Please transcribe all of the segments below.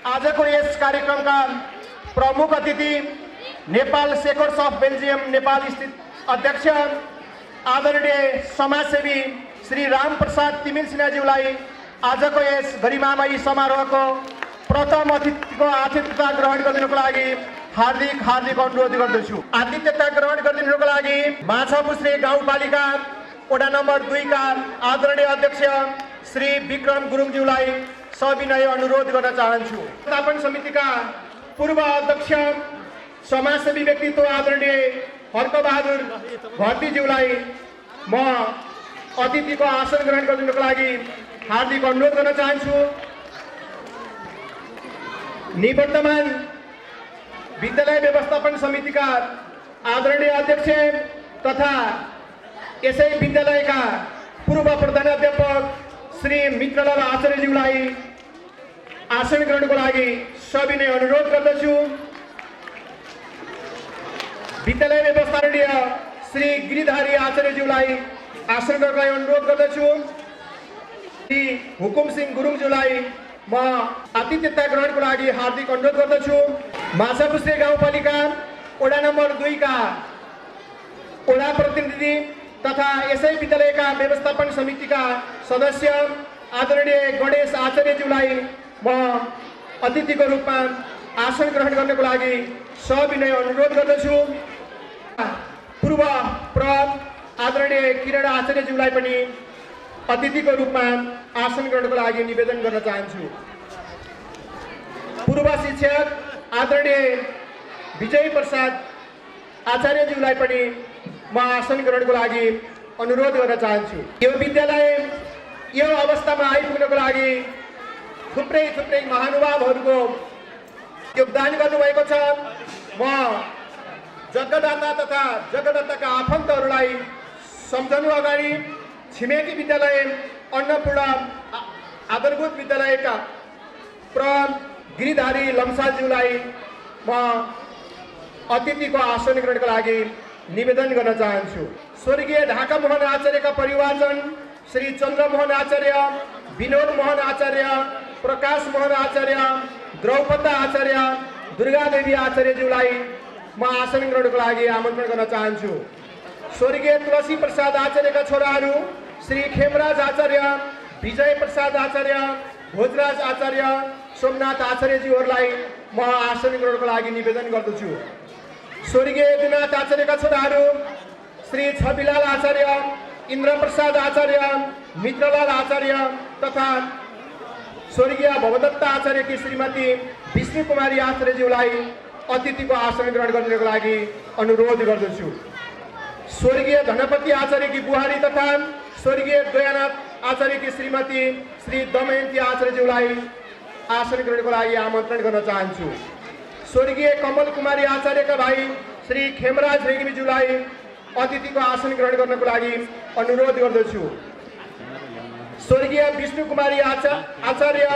आजको यस कार्यक्रमका प्रमुख अतिथि Nepal seculars of Belgium Nepal स्थित अध्यक्ष आदरणीय समाजसेवी श्री राम प्रसाद तिमिल सिन्हाज्यूलाई आजको यस गरिमामयी समारोहको प्रथम अतिथिको आतिथ्यता ग्रहण गरिदिनुको लागि हार्दिक हार्दिक अनुरोध गर्दछु। आतिथ्यता ग्रहण गरिदिनुको लागि माछापुछ्रे गाउँपालिका वडा नम्बर 2 का आदरणीय अध्यक्ष श्री विक्रम गुरुङज्यूलाई सविनय अनुरोध गर्न चाहन्छु। व्यवस्थापन समितिका पूर्व अध्यक्ष समाजसेवी व्यक्तित्व आदरणीय हर्कबहादुर भट्टीज्यूलाई म अतिथिको आसन ग्रहण गरिदिनुको लागि हार्दिक अनुरोध गर्न चाहन्छु। निवर्तमान विद्यालय व्यवस्थापन समितिका आदरणीय अध्यक्ष तथा यसै विद्यालयका पूर्व प्रधानाध्यापक श्री मित्रलाल आचार्यज्यूलाई आसन ग्रहणको लागि सविनय अनुरोध गर्दछु। विद्यालय व्यवस्थापकीय श्री गिरिधारी आचार्यज्यूलाई आसन ग्रहणको लागि अनुरोध गर्दछु। श्री हुकुम सिंह गुरुङज्यूलाई म आतिथ्यता ग्रहणको लागि हार्दिक अनुरोध गर्दछु। माछापुछ्रे गाउँपालिका वडा नम्बर 2 का वडा प्रतिनिधि तथा यसै विद्यालयका व्यवस्थापन समितिका सदस्य आदरणीय गणेश आचार्यज्यूलाई म अतिथिको रूपमा आसन ग्रहण गर्नको लागि सविनय अनुरोध गर्दछु। पूर्व प्रमुख आदरणीय किरण आचार्यज्यूलाई पनि अतिथिको रूपमा आसन ग्रहणको लागि निवेदन गर्न चाहन्छु। पूर्व शिक्षक आदरणीय विजय प्रसाद आचार्यज्यूलाई पनि म आसन ग्रहणको लागि अनुरोध गर्न चाहन्छु। यो विद्यालय यो अवस्थामा आइपुग्नको लागि थुप्रै महानुभावहरूको योगदान गर्नुभएको छ। म जग्गादाता तथा जग्गादाताका आफन्तहरूलाई सम्झनु अगाडि छिमेकी विद्यालय अन्नपूर्ण आधारभूत विद्यालयका गिरिधारी लम्सालज्यूलाई म अतिथिको आसन ग्रहणको लागि निवेदन गर्न चाहन्छु। स्वर्गीय ढाका मोहन आचार्यका परिवारजन श्री चन्द्रमोहन आचार्य, विनोद मोहन आचार्य, प्रकाश मोहन आचार्य, द्रौपदा आचार्य, दुर्गादेवी आचार्यज्यूलाई म आसन ग्रहणको लागि आमन्त्रण गर्न चाहन्छु। स्वर्गीय तुलसी प्रसाद आचार्यका छोराहरू श्री खेमराज आचार्य, विजय प्रसाद आचार्य, भोजराज आचार्य, सोमनाथ आचार्यज्यूहरूलाई म आसन ग्रहणको लागि निवेदन गर्दछु। स्वर्गीय यदुनाथ आचार्यका छोराहरू श्री छविलाल आचार्य, इन्द्र प्रसाद आचार्य, मित्रलाल आचार्य तथा स्वर्गीय भवदत्त आचार्यकी श्रीमती विष्णु कुमारी आचार्यज्यूलाई अतिथिको आसन ग्रहण गर्नको लागि अनुरोध गर्दछु। स्वर्गीय धनपति आचार्यकी बुहारी तथा स्वर्गीय दयानाथ आचार्यकी श्रीमती श्री दमयन्ती आचार्यज्यूलाई आसन ग्रहणको लागि आमन्त्रण गर्न चाहन्छु। स्वर्गीय कमल कुमारी आचार्यका भाइ श्री खेमराज रेग्मीज्यूलाई अतिथिको आसन ग्रहण गर्नको लागि अनुरोध गर्दछु। स्वर्गीय विष्णु कुमारी आचार्य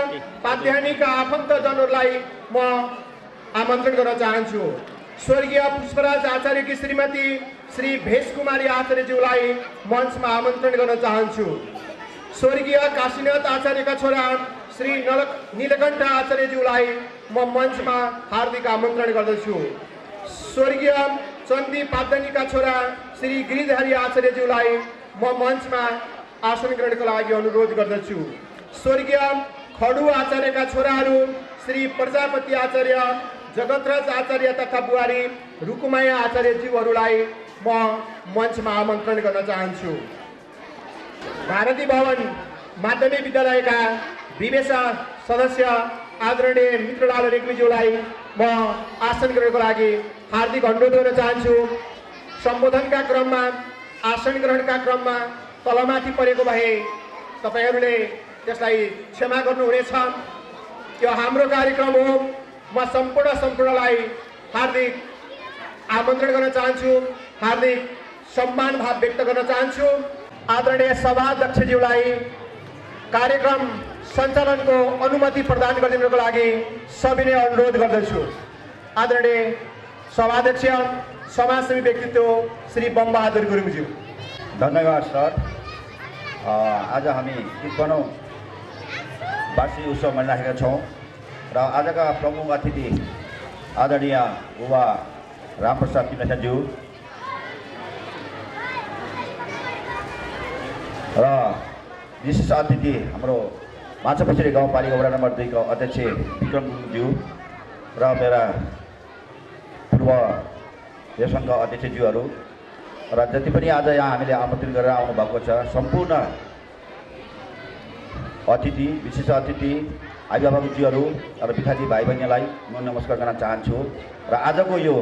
पाध्यानीका आफन्तजनहरूलाई म आमन्त्रण गर्न चाहन्छु। स्वर्गीय पुष्पराज आचार्यकी श्रीमती श्री भेष कुमारी आचार्यज्यूलाई मञ्चमा आमन्त्रण गर्न चाहन्छु। स्वर्गीय काशीनाथ आचार्यका छोरा श्री नीलकण्ठ आचार्यज्यूलाई म मञ्चमा हार्दिक आमन्त्रण गर्दछु। स्वर्गीय चन्दी पाद्धनीका छोरा श्री गिरिधारी आचार्यज्यूलाई म मञ्चमा आसन ग्रहणको लागि अनुरोध गर्दछु। स्वर्गीय खडु आचार्यका छोराहरू श्री प्रजापति आचार्य, जगतराज आचार्य तथा बुहारी रुकुमाया आचार्यज्यूहरूलाई म मञ्चमा आमन्त्रण गर्न चाहन्छु। भारती भवन माध्यमिक विद्यालयका विवेशा सदस्य आदरणीय मित्रलाल रेग्मीज्यूलाई म आसन ग्रहणको लागि हार्दिक अनुरोध गर्न चाहन्छु। सम्बोधनका क्रममा आसन ग्रहणका क्रममा तलमाथि परेको भए तपाईहरूले त्यसलाई क्षमा गर्नुहुनेछ। यो हाम्रो कार्यक्रम हो। म सम्पूर्णलाई हार्दिक आमन्त्रण गर्न चाहन्छु, हार्दिक सम्मान भाव व्यक्त गर्न चाहन्छु। आदरणीय सभाध्यक्षज्यूलाई कार्यक्रम सञ्चालनको अनुमति प्रदान गरिदिनको लागि सविनय अनुरोध गर्दछु। आदरणीय सभाध्यक्ष समाजसेवी व्यक्तित्व श्री बमबहादुर गुरुङज्यू। धन्यवाद सर। आज हामी 53औं वार्षिक उत्सव मनाइरहेका छौँ र र आजका प्रमुख अतिथि आदरणीय बुबा रामप्रसाद तिमेसाज्यू र विशेष अतिथि हाम्रो माछापुछरी गाउँपालिका वडा नम्बर 2 का अध्यक्ष विक्रम गुरुङज्यू र मेरा पूर्व यस सङ्घका अध्यक्षज्यूहरू र जति पनि आज यहाँ हामीले आमन्त्रण गरेर आउनुभएको छ सम्पूर्ण अतिथि विशेष अतिथि अभिभावकज्यूहरू र विद्यार्थी भाइ बहिनीलाई म नमस्कार गर्न चाहन्छु। र आजको यो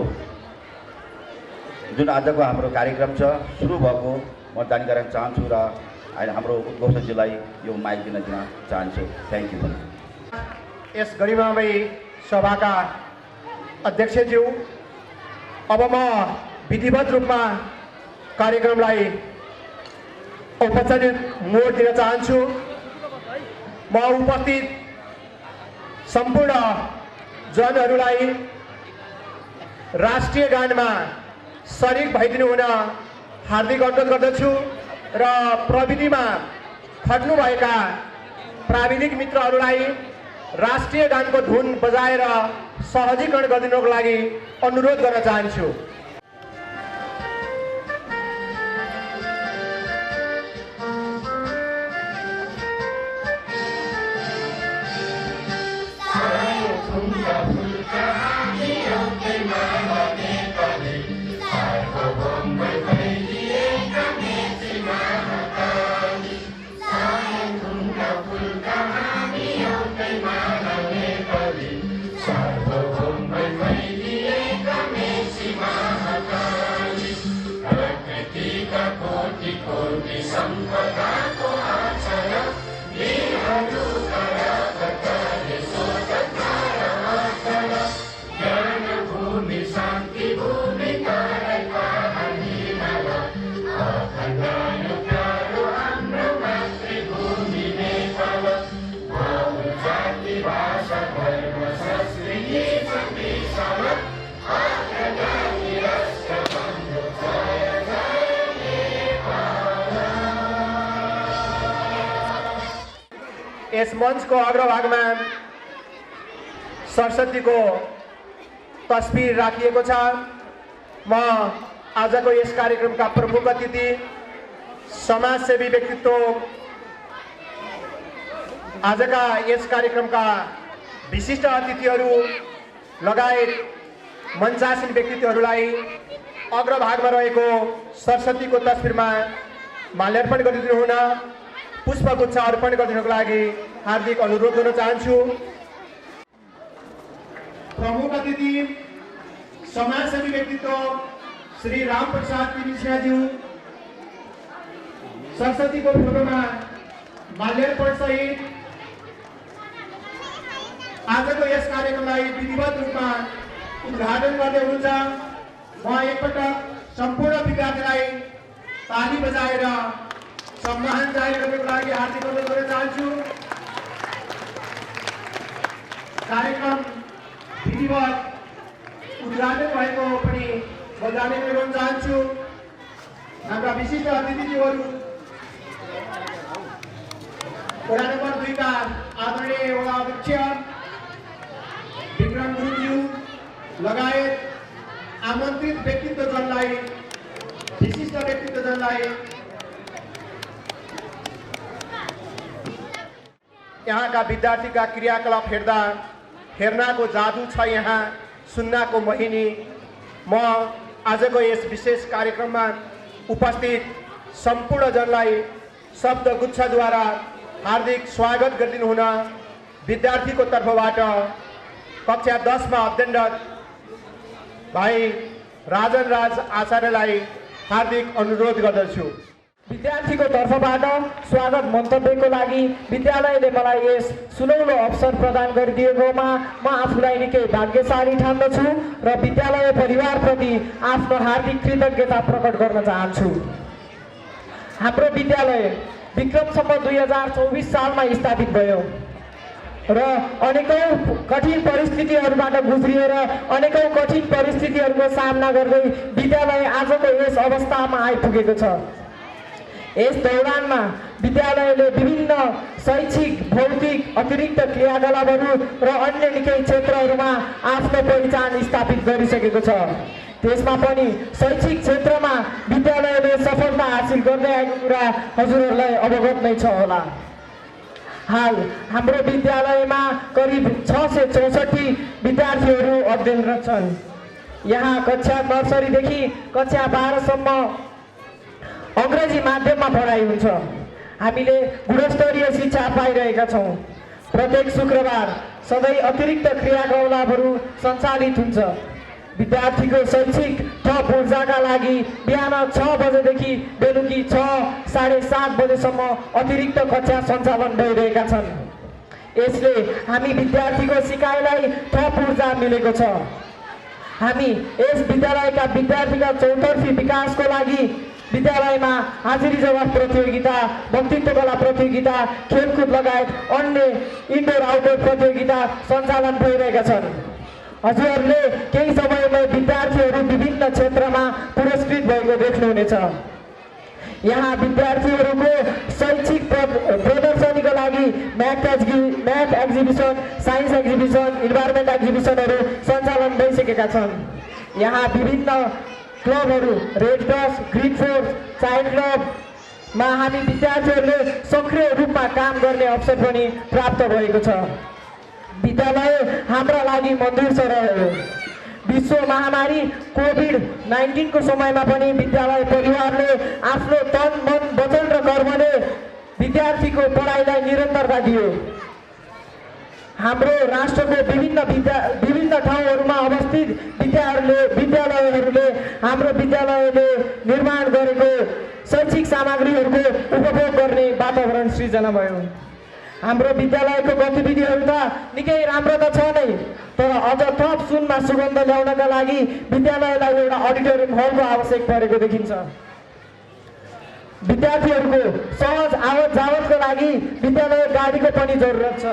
जुन आजको हाम्रो कार्यक्रम छ सुरु भएको म जानकारी गराउन चाहन्छु र हाम्रो उद्घोषकज्यूलाई यो माइक दिन चाहन्छु। Thank you. यस गरिमामय सभाका अध्यक्षज्यू, अब म विधिवत रूपमा कार्यक्रमलाई औपचारिक मोड दिन चाहन्छु। म उपस्थित सम्पूर्ण जनहरूलाई राष्ट्रिय गानमा शरीक भइदिनु हुन हार्दिक अनुरोध गर्दछु र प्रविधिमा खट्नुभएका प्राविधिक मित्रहरूलाई राष्ट्रिय गानको धुन बजाएर सहजीकरण गरिदिनुको लागि अनुरोध गर्न चाहन्छु। यस मञ्चको अग्रभागमा सरस्वतीको तस्बिर राखिएको छ। म आजको यस कार्यक्रमका प्रमुख अतिथि समाजसेवी व्यक्तित्व, आजका यस कार्यक्रमका विशिष्ट अतिथिहरू लगायत मञ्चासीन व्यक्तित्वहरूलाई अग्रभागमा रहेको सरस्वतीको तस्बिरमा माल्यार्पण गरिदिनु हुन पुष्पगुच्छ अर्पण गरिदिनुको लागि हार्दिक अनुरोध गर्न चाहन्छु। प्रमुख अतिथि समाजसेवी व्यक्तित्व श्री रामप्रसाद तिमेसाज्यू सरस्वतीको फोटोमा माल्यार्पण सहित आजको यस कार्यक्रमलाई विधिवत रूपमा उद्घाटन गर्दै हुनुहुन्छ। म एकपटक सम्पूर्ण विद्यार्थीलाई ताली बजाएर सम्मान जाहेर गर्नको लागि हार्दिक अनुरोध गर्न चाहन्छु। कार्यक्रम विधिवत उद्घाटन भएको पनि म जानकारी गराउन चाहन्छु। हाम्रा विशिष्ट अतिथिज्यूहरू वडा नम्बर 2 का आदरणीय वडा अध्यक्ष विक्रम गुरुङज्यू लगायत आमन्त्रित व्यक्तित्वजनलाई विशिष्ट व्यक्तित्वजनलाई यहाँका विद्यार्थीका क्रियाकलाप हेर्नको जादु छ, यहाँ सुन्नको मोहिनी। म आजको यस विशेष कार्यक्रममा उपस्थित सम्पूर्ण जनलाई शब्द गुच्छद्वारा हार्दिक स्वागत गरिदिनु हुन विद्यार्थीको तर्फबाट कक्षा 10 मा अध्ययनरत भाइ राजन राज आचार्यलाई हार्दिक अनुरोध गर्दछु। विद्यार्थीको तर्फबाट स्वागत मन्तव्यको लागि विद्यालयले मलाई यस सुनौलो अवसर प्रदान गरिदिएकोमा म आफूलाई निकै भाग्यशाली ठान्दछु र विद्यालय परिवारप्रति आफ्नो हार्दिक कृतज्ञता प्रकट गर्न चाहन्छु। हाम्रो विद्यालय विक्रमसम्म 2024 सालमा स्थापित भयो र अनेकौं कठिन परिस्थितिहरूबाट गुज्रिएर अनेकौं कठिन परिस्थितिहरूको सामना गर्दै विद्यालय आजको यस अवस्थामा आइपुगेको छ। यस दौरानमा विद्यालयले विभिन्न शैक्षिक भौतिक अतिरिक्त क्रियाकलापहरू र अन्य निकै क्षेत्रहरूमा आफ्नो पहिचान स्थापित गरिसकेको छ। त्यसमा पनि शैक्षिक क्षेत्रमा विद्यालयले सफलता हासिल गर्दै आएको कुरा हजुरहरूलाई अवगत नै छ होला। हाल हाम्रो विद्यालयमा करिब 664 विद्यार्थीहरू अध्ययनरत छन्। यहाँ कक्षा नर्सरीदेखि कक्षा 12 सम्म अङ्ग्रेजी माध्यममा पढाइ हुन्छ। हामीले गुणस्तरीय शिक्षा पाइरहेका छौँ। प्रत्येक शुक्रबार सधैँ अतिरिक्त क्रियाकलापहरू सञ्चालित हुन्छ। विद्यार्थीको शैक्षिक थप ऊर्जाका लागि बिहान 6 बजेदेखि बेलुकी 6, 7:30 बजेसम्म अतिरिक्त कक्षा सञ्चालन भइरहेका छन्। यसले हामी विद्यार्थीको सिकाइलाई थप ऊर्जा मिलेको छ। हामी यस विद्यालयका विद्यार्थीका चौतर्फी विकासको लागि विद्यालयमा हाजिरी जवाफ प्रतियोगिता, वक्तृत्व कला प्रतियोगिता, खेलकुद लगायत अन्य इन्डोर आउटडोर प्रतियोगिता सञ्चालन भइरहेका छन्। हजुरहरूले केही समयमा विद्यार्थीहरू विभिन्न क्षेत्रमा पुरस्कृत भएको देख्नुहुनेछ। यहाँ विद्यार्थीहरूको शैक्षिक प्रदर्शनीको लागि math exhibition, science exhibition, environment एक्जिबिसनहरू सञ्चालन भइसकेका छन्। यहाँ विभिन्न क्लबहरू red cross, green force, child क्लबमा हामी विद्यार्थीहरूले सक्रिय रूपमा काम गर्ने अवसर पनि प्राप्त भएको छ। विद्यालय हाम्रा लागि मन्दिर छ रह्यो। विश्व महामारी कोभिड-19 को समयमा पनि विद्यालय परिवारले आफ्नो तन, मन, वचन र कर्मले विद्यार्थीको पढाइलाई निरन्तरता दियो। हाम्रो राष्ट्रको विभिन्न ठाउँहरूमा अवस्थित विद्यालयहरूले हाम्रो विद्यालयले निर्माण गरेको शैक्षिक सामग्रीहरूको उपभोग गर्ने वातावरण सृजना भयो। हाम्रो विद्यालयको गतिविधिहरू त निकै राम्रो त छ नै, तर अझ थप सुनमा सुगन्ध ल्याउनका लागि विद्यालयलाई एउटा अडिटोरियम हलको आवश्यक परेको देखिन्छ। विद्यार्थीहरूको सहज आवत जावतको लागि विद्यालय गाडीको पनि जरुरत छ।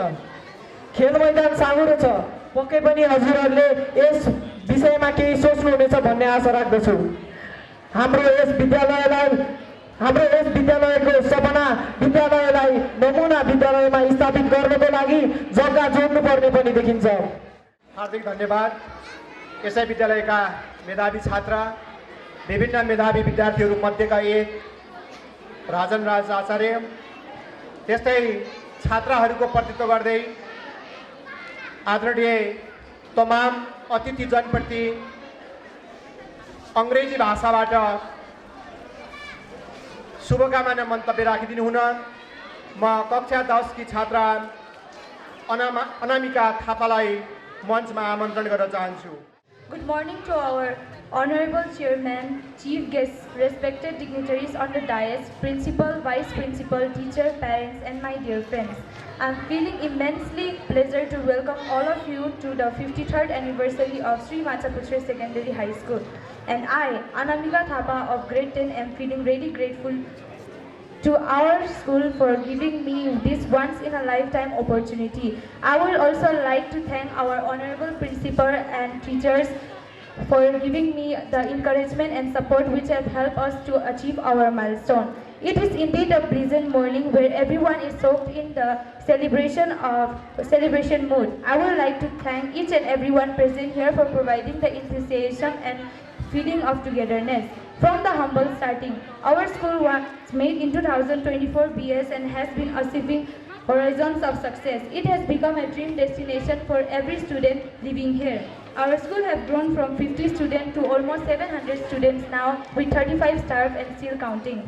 खेल मैदान साँघुरो छ। पक्कै पनि हजुरहरूले यस विषयमा केही सोच्नुहुनेछ भन्ने आशा राख्दछु। हाम्रो यस विद्यालयको सपना विद्यालयलाई नमुना विद्यालयमा स्थापित गर्नको लागि जग्गा जोड्नुपर्ने पनि देखिन्छ। हार्दिक धन्यवाद। यसै विद्यालयका मेधावी छात्र, विभिन्न मेधावी विद्यार्थीहरू मध्येका एक राजन राज आचार्य, त्यस्तै छात्राहरूको प्रतिनिधित्व गर्दै आदरणीय तमाम अतिथिजनप्रति अङ्ग्रेजी भाषाबाट शुभकामना मन्तव्य राखिदिनु हुन म कक्षा 10 की छात्रा अनामिका थापालाई मञ्चमा आमन्त्रण गर्न चाहन्छु। Good morning to our Honorable Chairman, Chief Guests, respected dignitaries on the dais, Principal, Vice Principal, teacher, parents, and my dear friends. I'm feeling immensely pleasure to welcome all of you to the 53rd anniversary of Sri Machapuchre Secondary High School. And I, Anamika Thapa of grade 10, am feeling really grateful to our school for giving me this once-in-a-lifetime opportunity. I would also like to thank our honorable principal and teachers for giving me the encouragement and support which have helped us to achieve our milestone. It is indeed a pleasant morning where everyone is soaked in the celebration mood. I would like to thank each and everyone present here for providing the enthusiasm and feeling of togetherness. From the humble starting, our school was made in 2024 BS and has been achieving horizons of success. It has become a dream destination for every student living here. Our school has grown from 50 students to almost 700 students now, with 35 staff and still counting.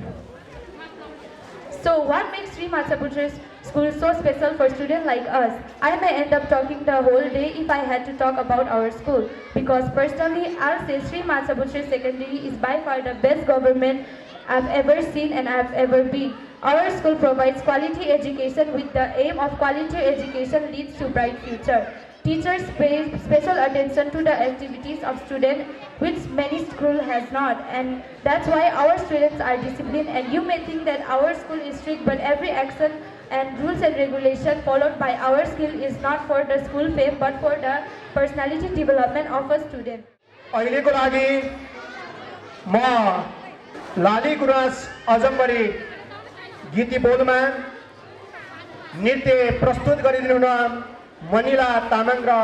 So what makes Sri Machapuchre School so special for students like us? I may end up talking the whole day if I had to talk about our school, because personally I'll say Sri Machapuchre Secondary is by far the best government I've ever seen and I've ever been. Our school provides quality education with the aim of quality education leads to bright future. Teachers pay special attention to the activities of students, which many schools has not, and that's why our students are disciplined. And you may think that our school is strict, but every action and rules and regulation followed by our school is not for the school fame, but for the personality development of a student. अहिलेको लागि म लाली गुराँस अजम्बरी गीती बोलमा नृत्य प्रस्तुत गरिदिनु हुन मनिला तामाङ र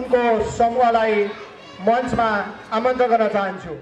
उनको समूहलाई मञ्चमा आमन्त्रण गर्न चाहन्छु।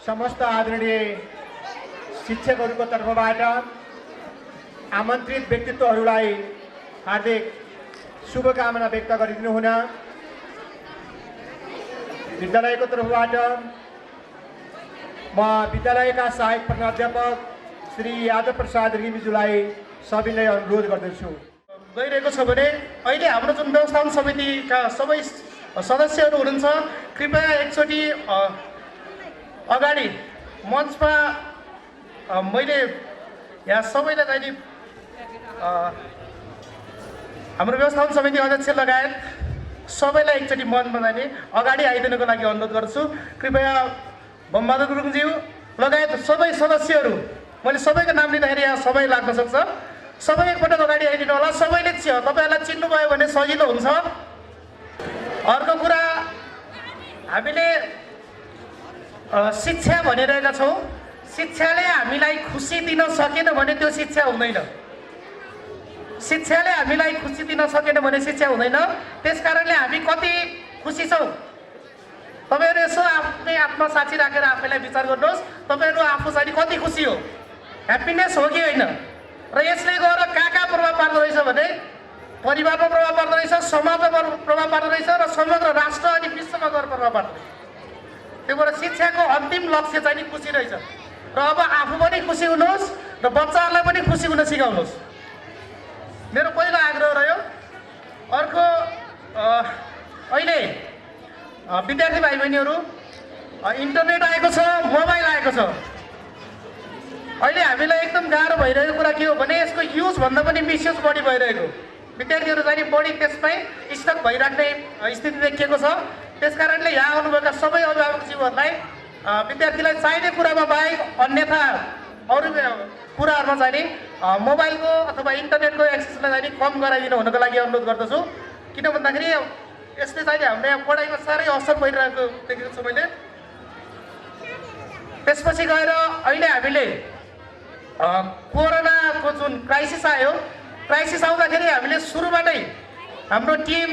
समस्त आदरणीय शिक्षकहरूको तर्फबाट आमन्त्रित व्यक्तित्वहरूलाई हार्दिक शुभकामना व्यक्त गरिदिनु हुन विद्यालयको तर्फबाट म विद्यालयका सहायक प्रधानाध्यापक श्री यादव प्रसाद रिमिजुलाई सविनय अनुरोध गर्दछु। गइरहेको छ भने अहिले हाम्रो जुन व्यवस्थापन समितिका सबै सदस्यहरू हुनुहुन्छ, कृपया एकचोटि अगाडि मञ्चमा मैले यहाँ सबैलाई चाहिँ हाम्रो व्यवस्थापन समिति अध्यक्ष लगायत सबैलाई एकचोटि मञ्चमा जाने अगाडि आइदिनको लागि अनुरोध गर्छु। कृपया बमबहादुर गुरुङज्यू लगायत सबै सदस्यहरू, मैले सबैको नाम लिँदाखेरि यहाँ समय लाग्न सक्छ, सबै एकपटक अगाडि आइदिनु होला। सबैले तपाईँहरूलाई चिन्नुभयो भने सजिलो हुन्छ। अर्को कुरा, हामीले शिक्षा भनिरहेका छौँ, शिक्षाले हामीलाई खुसी दिन सकेन भने त्यो शिक्षा हुँदैन। शिक्षाले हामीलाई खुसी दिन सकेन भने शिक्षा हुँदैन। त्यस कारणले हामी कति खुसी छौँ तपाईँहरू यसो आफ्नै आत्मसाक्षी राखेर आफैलाई विचार गर्नुहोस्। तपाईँहरू आफू चाहिँ कति खुसी हो, ह्याप्पिनेस हो कि होइन? र यसले गएर कहाँ प्रभाव पार्दो रहेछ भने परिवारमा प्रभाव पार्दो रहेछ, समाजमा प्रभाव पार्दो रहेछ र समग्र राष्ट्र अनि विश्वमा गएर प्रभाव पार्दो रहेछ। त्यो भएर शिक्षाको अन्तिम लक्ष्य चाहिँ खुसी रहेछ। र अब आफू पनि खुसी हुनुहोस् र बच्चाहरूलाई पनि खुसी हुन सिकाउनुहोस्, मेरो पहिलो आग्रह रह्यो। अर्को, अहिले विद्यार्थी भाइ बहिनीहरू, इन्टरनेट आएको छ, मोबाइल आएको छ। अहिले हामीलाई एकदम गाह्रो भइरहेको कुरा के हो भने यसको युज भन्दा पनि मिसयुज बढी भइरहेको, विद्यार्थीहरू चाहिँ बढी त्यसमै स्टक भइराख्ने स्थिति देखिएको छ। त्यस कारणले यहाँ आउनुभएका सबै अभिभावकज्यूहरूलाई विद्यार्थीलाई चाहिने कुरामा बाहेक अन्यथा अरू कुराहरूमा चाहिँ मोबाइलको अथवा इन्टरनेटको एक्सेसलाई चाहिँ कम गराइदिनु हुनको लागि अनुरोध गर्दछु। किन भन्दाखेरि यसले चाहिँ हाम्रो यहाँ पढाइमा साह्रै असर भइरहेको देखेको छु मैले। त्यसपछि गएर अहिले हामीले कोरोनाको जुन क्राइसिस आयो, क्राइसिस आउँदाखेरि हामीले सुरुबाटै हाम्रो टिम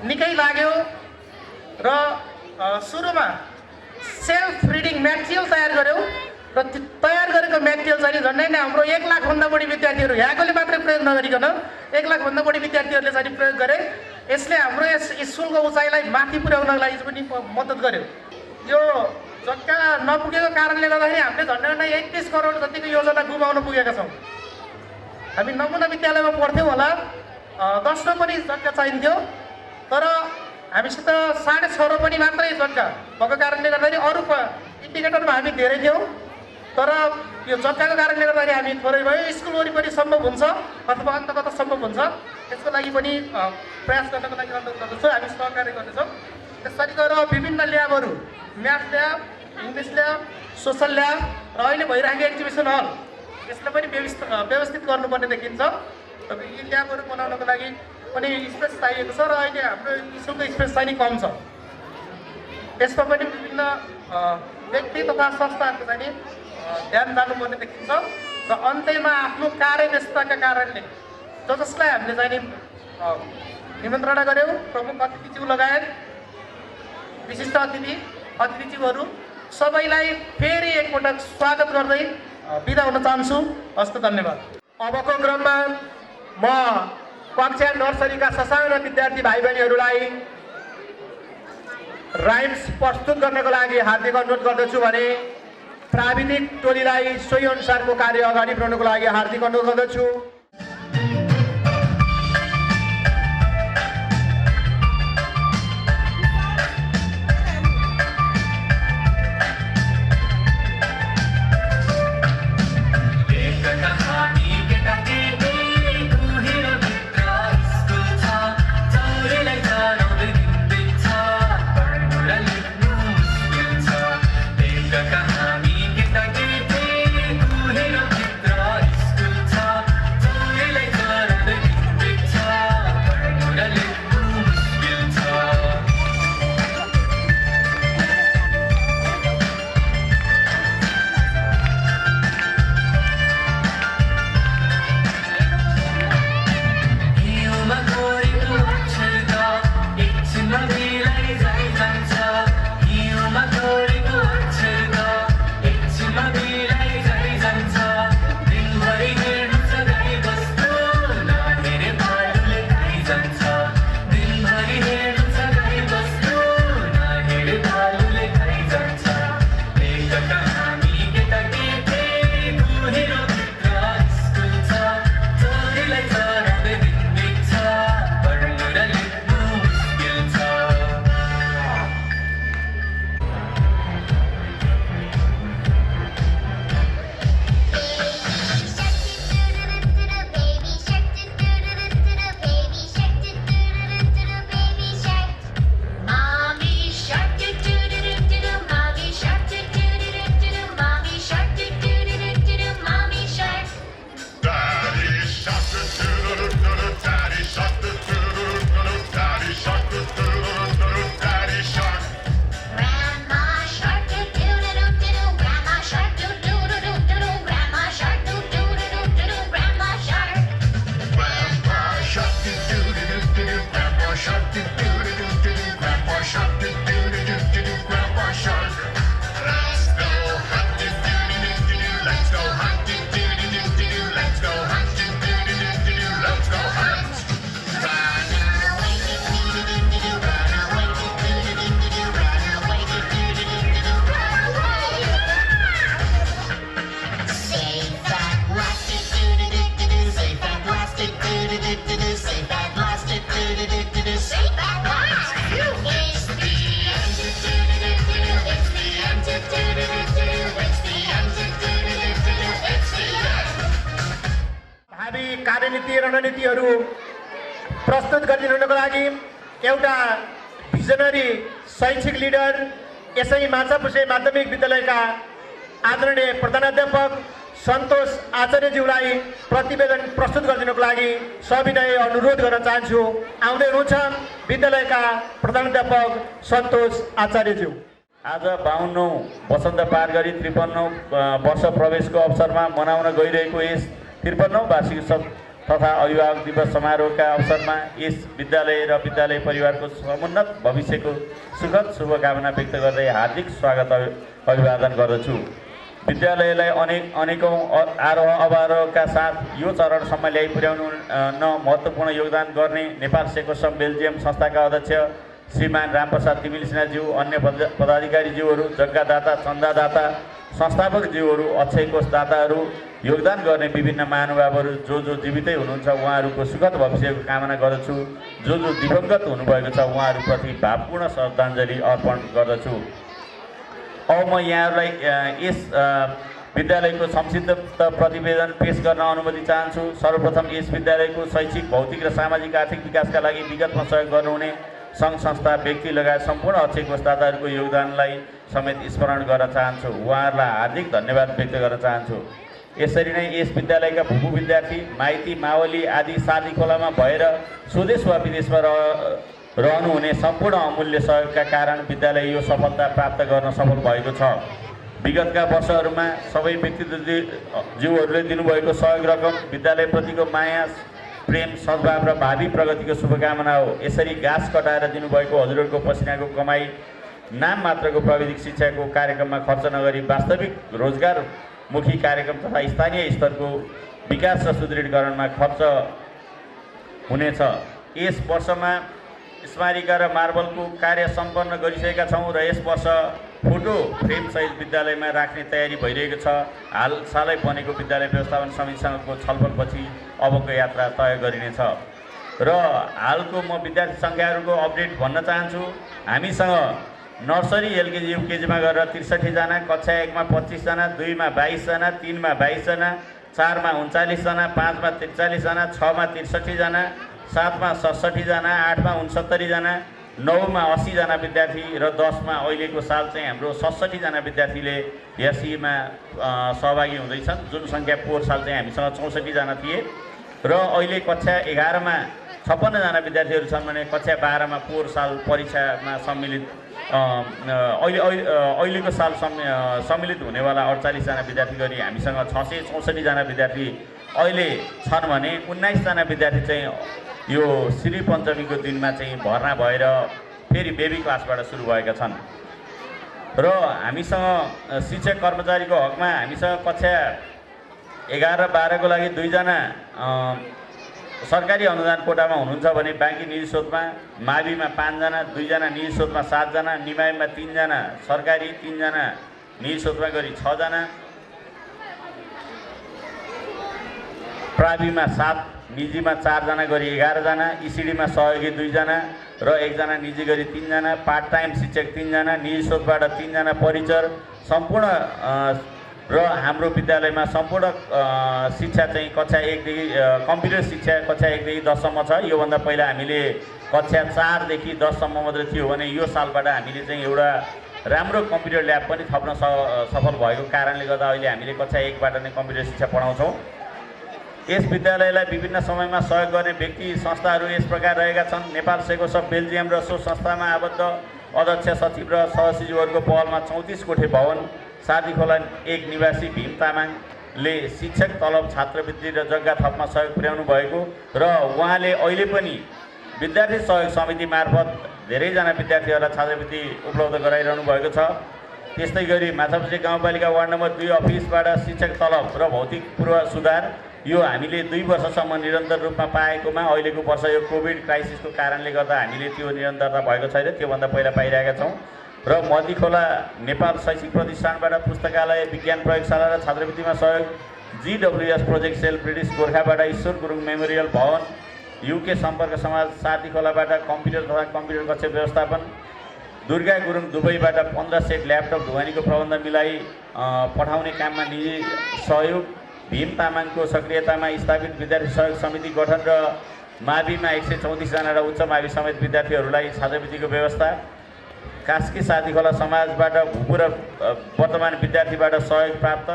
निकै लाग्यो र सुरुमा सेल्फ रिडिङ मेटेरियल तयार गऱ्यौँ र त्यो तयार गरेको मेटेरियल चाहिँ झन्डै नै हाम्रो 1 लाखभन्दा बढी विद्यार्थीहरू यहाँकोले मात्रै प्रयोग नगरिकन 1 लाखभन्दा बढी विद्यार्थीहरूले चाहिँ प्रयोग गरे। यसले हाम्रो यस स्कुलको उचाइलाई माथि पुर्याउनको लागि पनि मद्दत गर्यो। यो जग्गा नपुगेको कारणले गर्दाखेरि हामीले झन्डै 31 करोड जतिको योजना गुमाउन पुगेका छौँ। हामी नमुना विद्यालयमा पढ्थ्यौँ होला, 10 पनि जग्गा चाहिन्थ्यो, तर हामीसित 6.5 पनि मात्रै जग्गा भएको कारणले गर्दाखेरि अरू इन्डिकेटरमा हामी धेरै थियौँ, तर यो जग्गाको कारणले गर्दाखेरि हामी थोरै भयो। स्कुल वरिपरि सम्भव हुन्छ अथवा अन्त कता सम्भव हुन्छ, त्यसको लागि पनि प्रयास गर्नको लागि अनुरोध गर्दछौँ, हामी सहकार्य गर्नेछौँ। त्यसरी गरेर विभिन्न ल्याबहरू, math lab, English lab, social lab र अहिले भइरहेको एक्जिबिसन हल, यसलाई पनि व्यवस्थित गर्नुपर्ने देखिन्छ। यी ल्याबहरू बनाउनको लागि पनि स्पेस चाहिएको छ र अहिले हाम्रो स्कुलको स्पेस चाहिँ कम छ। यसमा पनि विभिन्न व्यक्ति तथा संस्थाहरूको चाहिँ ध्यान जानुपर्ने देखिन्छ र अन्त्यमा आफ्नो कार्यव्यस्तताका कारणले जसलाई हामीले चाहिँ निमन्त्रणा गऱ्यौँ, प्रमुख अतिथिज्यू लगायत विशिष्ट अतिथिज्यूहरू सबैलाई फेरि एकपटक स्वागत गर्दै बिदा हुन चाहन्छु। हस्त, धन्यवाद। अबको क्रममा म कक्षा नर्सरीका ससाना विद्यार्थी भाइ बहिनीहरूलाई राइम्स प्रस्तुत गर्नको लागि हार्दिक अनुरोध गर्दछु भने प्राविधिक टोलीलाई सोही अनुसारको कार्य अगाडि बढाउनको लागि हार्दिक अनुरोध गर्दछु। कार्यनीति रणनीतिहरू प्रस्तुत गरिदिनुको लागि एउटा भिजनरी शैक्षिक लिडर यसै माछापुछे माध्यमिक विद्यालयका आदरणीय प्रधानाध्यापक सन्तोष आचार्यज्यूलाई प्रतिवेदन प्रस्तुत गरिदिनुको लागि सविनय अनुरोध गर्न चाहन्छु। आउँदै हुनुहुन्छ विद्यालयका प्रधानाध्यापक सन्तोष आचार्यज्यू। आज 52औं वसन्त पार गरी 53औं वर्ष प्रवेशको अवसरमा मनाउन गइरहेको यस 53औं वार्षिक उत्सव तथा अभिभावक दिवस समारोहका अवसरमा यस विद्यालय र विद्यालय परिवारको समुन्नत भविष्यको सुखद शुभकामना व्यक्त गर्दै हार्दिक स्वागत अभिवादन गर्दछु। विद्यालयलाई अनेकौं आरोह अवरोहका साथ यो चरणसम्म ल्याइ पुर्याउन महत्त्वपूर्ण योगदान गर्ने नेपाल सेकोसम बेल्जियम संस्थाका अध्यक्ष श्रीमान रामप्रसाद तिमिल सिन्हाज्यू, अन्य पदाधिकारीज्यूहरू, जग्गादाता, चन्दादाता, संस्थापकज्यूहरू, अक्षय कोष दाताहरू, योगदान गर्ने विभिन्न महानुभावहरू जो जीवितै हुनुहुन्छ उहाँहरूको सुखद भविष्यको कामना गर्दछु। जो दिवंगत हुनुभएको छ उहाँहरूप्रति भावपूर्ण श्रद्धाञ्जली अर्पण गर्दछु। अब म यहाँहरूलाई यस विद्यालयको संक्षिप्त प्रतिवेदन पेश गर्न अनुमति चाहन्छु। सर्वप्रथम यस विद्यालयको शैक्षिक, भौतिक र सामाजिक आर्थिक विकासका लागि विगतमा सहयोग गर्नुहुने सङ्घ संस्था, व्यक्ति लगायत सम्पूर्ण अक्षय कोषदाताहरूको योगदानलाई समेत स्मरण गर्न चाहन्छु। उहाँहरूलाई हार्दिक धन्यवाद व्यक्त गर्न चाहन्छु। यसरी नै यस विद्यालयका भूभू विद्यार्थी, माइती, मावली आदि सादी खोलामा भएर स्वदेश वा विदेशमा रहनुहुने सम्पूर्ण अमूल्य सहयोगका कारण विद्यालय यो सफलता प्राप्त गर्न सफल भएको छ। विगतका वर्षहरूमा सबै व्यक्तित्वज्यूहरूले दिनुभएको सहयोग रकम, विद्यालयप्रतिको माया, प्रेम, सद्भाव र भावी प्रगतिको शुभकामना हो। यसरी घाँस कटाएर दिनुभएको हजुरहरूको पसिनाको कमाई नाम मात्रको प्राविधिक शिक्षाको कार्यक्रममा खर्च नगरी वास्तविक रोजगारमुखी कार्यक्रम तथा स्थानीय स्तरको विकास र सुदृढीकरणमा खर्च हुनेछ। यस वर्षमा स्मारिका र मार्बलको कार्य सम्पन्न गरिसकेका छौँ र यस वर्ष फोटो फ्रेम सहित विद्यालयमा राख्ने तयारी भइरहेको छ। हालसालै बनेको विद्यालय व्यवस्थापन समितिसँगको छलफलपछि अबको यात्रा तय गरिनेछ। र हालको म विद्यार्थी सङ्ख्याहरूको अपडेट भन्न चाहन्छु। हामीसँग नर्सरी, एलकेजी, युकेजीमा गरेर 63 जना, कक्षा 1 मा 25 जना, 2 मा 22 जना, 3 मा 22 जना, 4 मा 39 जना, 5 मा 43 जना, 6 मा 63 जना, 7 मा 67 जना, 8 मा 69 जना, 9 मा 80 जना विद्यार्थी र 10 मा अहिलेको साल चाहिँ हाम्रो 67 जना विद्यार्थीले यसमा सहभागी हुँदैछन्। जुन सङ्ख्या पोहोर साल चाहिँ हामीसँग 64 जना थिए र अहिले कक्षा 11 मा 56 जना विद्यार्थीहरू छन् भने कक्षा 12 मा पोहोर साल परीक्षामा सम्मिलित अहिलेको साल सम्मिलित हुनेवाला 48 जना विद्यार्थी गरी हामीसँग 664 जना विद्यार्थी अहिले छन् भने 19 जना विद्यार्थी चाहिँ यो श्री पञ्चमीको दिनमा चाहिँ भर्ना भएर फेरि बेबी क्लासबाट सुरु भएका छन्। र हामीसँग शिक्षक कर्मचारीको हकमा हामीसँग कक्षा 11 र 12 को लागि 2 जना सरकारी अनुदान कोटामा हुनुहुन्छ भने बाँकी निजी स्रोतमा माविमा 5 जना, 2 जना निजी स्रोतमा 7 जना, निमाईमा 3 जना, सरकारी 3 जना, निजी स्रोतमा गरी 6 जना, प्राविमा 7, निजीमा 4 जना गरी 11 जना, इसिडीमा सहयोगी 2 जना र 1 जना निजी गरी 3 जना, पार्ट टाइम शिक्षक 3 जना, निजी स्रोतबाट 3 जना परिचर सम्पूर्ण र हाम्रो विद्यालयमा सम्पूर्ण शिक्षा चाहिँ कक्षा 1 देखि कम्प्युटर शिक्षा कक्षा 1 देखि 10 सम्म छ। योभन्दा पहिला हामीले कक्षा 4 देखि 10 सम्म मात्र थियो भने यो सालबाट हामीले चाहिँ एउटा राम्रो कम्प्युटर ल्याब पनि थप्न सफल भएको कारणले गर्दा अहिले हामीले कक्षा 1 बाट नै कम्प्युटर शिक्षा पढाउँछौँ। यस विद्यालयलाई विभिन्न समयमा सहयोग गर्ने व्यक्ति संस्थाहरू यस प्रकार रहेका छन्। नेपाल सेकोसम बेल्जियम र सो संस्थामा आबद्ध अध्यक्ष, सचिव र सहसचिवहरूको पहलमा 34 कोठे भवन, सादी खोला 1 निवासी भीम तामाङले शिक्षक तलब, छात्रवृत्ति र जग्गा थपमा सहयोग पुर्याउनु भएको र उहाँले अहिले पनि विद्यार्थी सहयोग समिति मार्फत धेरैजना विद्यार्थीहरूलाई छात्रवृत्ति उपलब्ध गराइरहनु भएको छ। त्यस्तै गरी माछापुछ्रे गाउँपालिका वार्ड नम्बर 2 अफिसबाट शिक्षक तलब र भौतिक पूर्व सुधार यो हामीले 2 वर्षसम्म निरन्तर रूपमा पाएकोमा अहिलेको वर्ष यो कोभिड क्राइसिसको कारणले गर्दा हामीले त्यो निरन्तरता भएको छैन, त्योभन्दा पहिला पाइरहेका छौँ। र मदीखोला नेपाल शैक्षिक प्रतिष्ठानबाट पुस्तकालय, विज्ञान प्रयोगशाला र छात्रवृत्तिमा सहयोग, GWS प्रोजेक्ट सेल ब्रिटिस गोर्खाबाट ईश्वर गुरुङ मेमोरियल भवन, युके सम्पर्क समाज सादी खोलाबाट कम्प्युटर तथा कम्प्युटर कक्ष व्यवस्थापन, दुर्गा गुरुङ दुबईबाट 15 सेट ल्यापटप ढुवानीको प्रबन्ध मिलाई पठाउने काममा निजी सहयोग, भीम तामाङको सक्रियतामा स्थापित विद्यार्थी सहयोग समिति गठन र माविमा 134 जना र उच्च मावि समेत विद्यार्थीहरूलाई छात्रवृत्तिको व्यवस्था, कास्की सादी खोला समाजबाट भूपू र वर्तमान विद्यार्थीबाट सहयोग प्राप्त।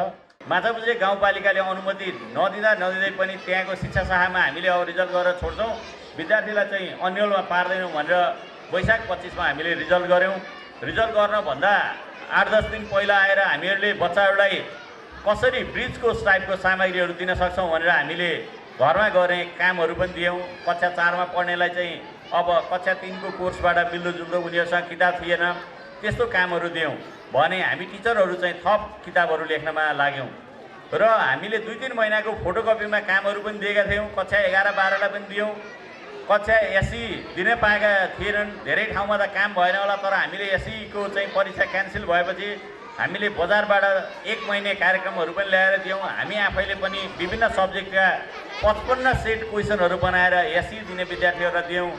माछापुछ्रे गाउँपालिकाले अनुमति नदिँदै पनि त्यहाँको शिक्षा शाखामा हामीले अब रिजल्ट गरेर छोड्छौँ। विद्यार्थीलाई चाहिँ अन्यलमा पार्दैनौँ भनेर वैशाख 25 मा हामीले रिजल्ट गऱ्यौँ। रिजल्ट गर्नभन्दा 8-10 दिन पहिला आएर हामीहरूले बच्चाहरूलाई कसरी ब्रिजको टाइपको सामग्रीहरू दिन सक्छौँ भनेर हामीले घरमा गर्ने कामहरू पनि दियौँ। कक्षा 4मा पढ्नेलाई चाहिँ अब कक्षा 3को कोर्सबाट मिल्दोजुल्दो उनीहरूसँग किताब थिएन, त्यस्तो कामहरू दियौँ भने हामी टिचरहरू चाहिँ थप किताबहरू लेख्नमा लाग्यौँ र हामीले 2-3 महिनाको फोटोकपीमा कामहरू पनि दिएका थियौँ। कक्षा 11-12लाई पनि दियौँ। कक्षा एससी दिनै पाएका थिएनन्, धेरै ठाउँमा त काम भएन होला, तर हामीले एससीको चाहिँ परीक्षा क्यान्सल भएपछि हामीले बजारबाट 1 महिने कार्यक्रमहरू पनि ल्याएर दियौँ। हामी आफैले पनि विभिन्न सब्जेक्टका 55 सेट क्वेसनहरू बनाएर एससी दिने विद्यार्थीहरूलाई दियौँ।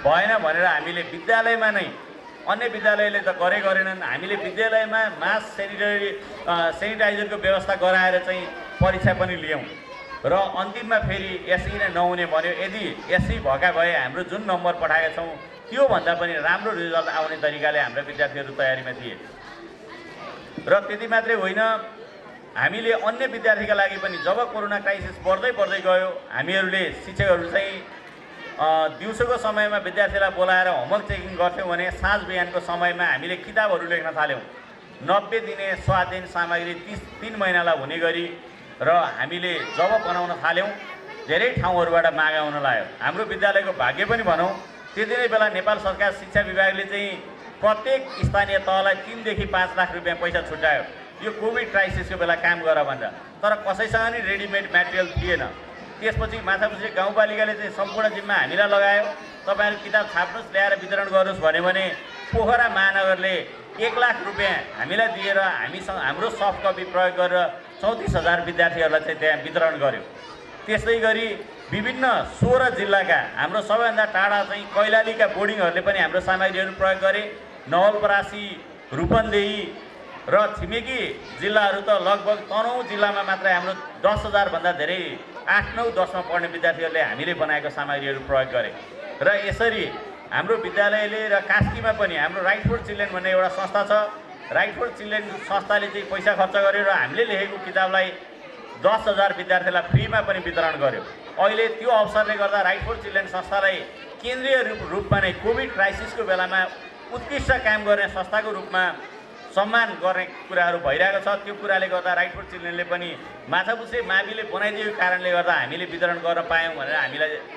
भएन भनेर हामीले विद्यालयमा नै, अन्य विद्यालयले त गरेनन्, हामीले विद्यालयमा मास सेनिटाइजरको व्यवस्था गराएर चाहिँ परीक्षा पनि लियौँ र अन्तिममा फेरि एससी नै नहुने भन्यो। यदि एससी भएका भए हाम्रो जुन नम्बर पठाएका छौँ त्योभन्दा पनि राम्रो रिजल्ट आउने तरिकाले हाम्रा विद्यार्थीहरू तयारीमा थिए। र त्यति मात्रै होइन, हामीले अन्य विद्यार्थीका लागि पनि जब कोरोना क्राइसिस बढ्दै गयो, हामीहरूले शिक्षकहरू चाहिँ दिउँसोको समयमा विद्यार्थीलाई बोलाएर होमवर्क चेकिङ गर्थ्यौँ भने साँझ बिहानको समयमा हामीले किताबहरू लेख्न थाल्यौँ। 90 दिने स्वाध्ययन सामग्री 3 महिनालाई हुने गरी र हामीले जब बनाउन थाल्यौँ धेरै ठाउँहरूबाट माग आउन लाग्यो। हाम्रो विद्यालयको भाग्य पनि भनौँ, त्यति नै बेला नेपाल सरकार शिक्षा विभागले चाहिँ प्रत्येक स्थानीय तहलाई 3 देखि 5 लाख रुपियाँ पैसा छुट्यायो यो कोभिड क्राइसिसको बेला काम गर भनेर। तर कसैसँग नि रेडिमेड म्याटेरियल थिएन। त्यसपछि माछापुछ्रे गाउँपालिकाले चाहिँ सम्पूर्ण जिम्मा हामीलाई लगायो, तपाईँहरू किताब छाप्नुहोस् ल्याएर वितरण गर्नुहोस् भन्यो भने पोखरा महानगरले 1 लाख रुपियाँ हामीलाई दिएर हामीसँग हाम्रो सफ्ट कपी प्रयोग गरेर 34,000 विद्यार्थीहरूलाई चाहिँ त्यहाँ वितरण गर्यो। त्यस्तै गरी विभिन्न 16 जिल्लाका हाम्रो सबैभन्दा टाढा चाहिँ कैलालीका बोर्डिङहरूले पनि हाम्रो सामग्रीहरू प्रयोग गरे। नवलपरासी, रूपन्देही र छिमेकी जिल्लाहरू त लगभग 9 जिल्लामा मात्रै हाम्रो 10,000 भन्दा धेरै 8, 9, 10मा पढ्ने विद्यार्थीहरूले हामीले बनाएको सामग्रीहरू प्रयोग गरे। र यसरी हाम्रो विद्यालयले र कास्कीमा पनि हाम्रो राइट फर चिल्ड्रेन भन्ने एउटा संस्था छ। राइट फर चिल्ड्रेन संस्थाले चाहिँ पैसा खर्च गर्यो र हामीले लेखेको किताबलाई 10,000 विद्यार्थीलाई फ्रीमा पनि वितरण गर्यो। अहिले त्यो अवसरले गर्दा राइट फर चिल्ड्रेन संस्थालाई केन्द्रीय रूपमा नै कोभिड क्राइसिसको बेलामा उत्कृष्ट काम गर्ने संस्थाको रूपमा सम्मान गर्ने कुराहरू भइरहेको छ। त्यो कुराले गर्दा राइट फर चिल्ड्रेनले पनि माछापुछ्रे माविले बनाइदिएको कारणले गर्दा हामीले वितरण गर्न पायौँ भनेर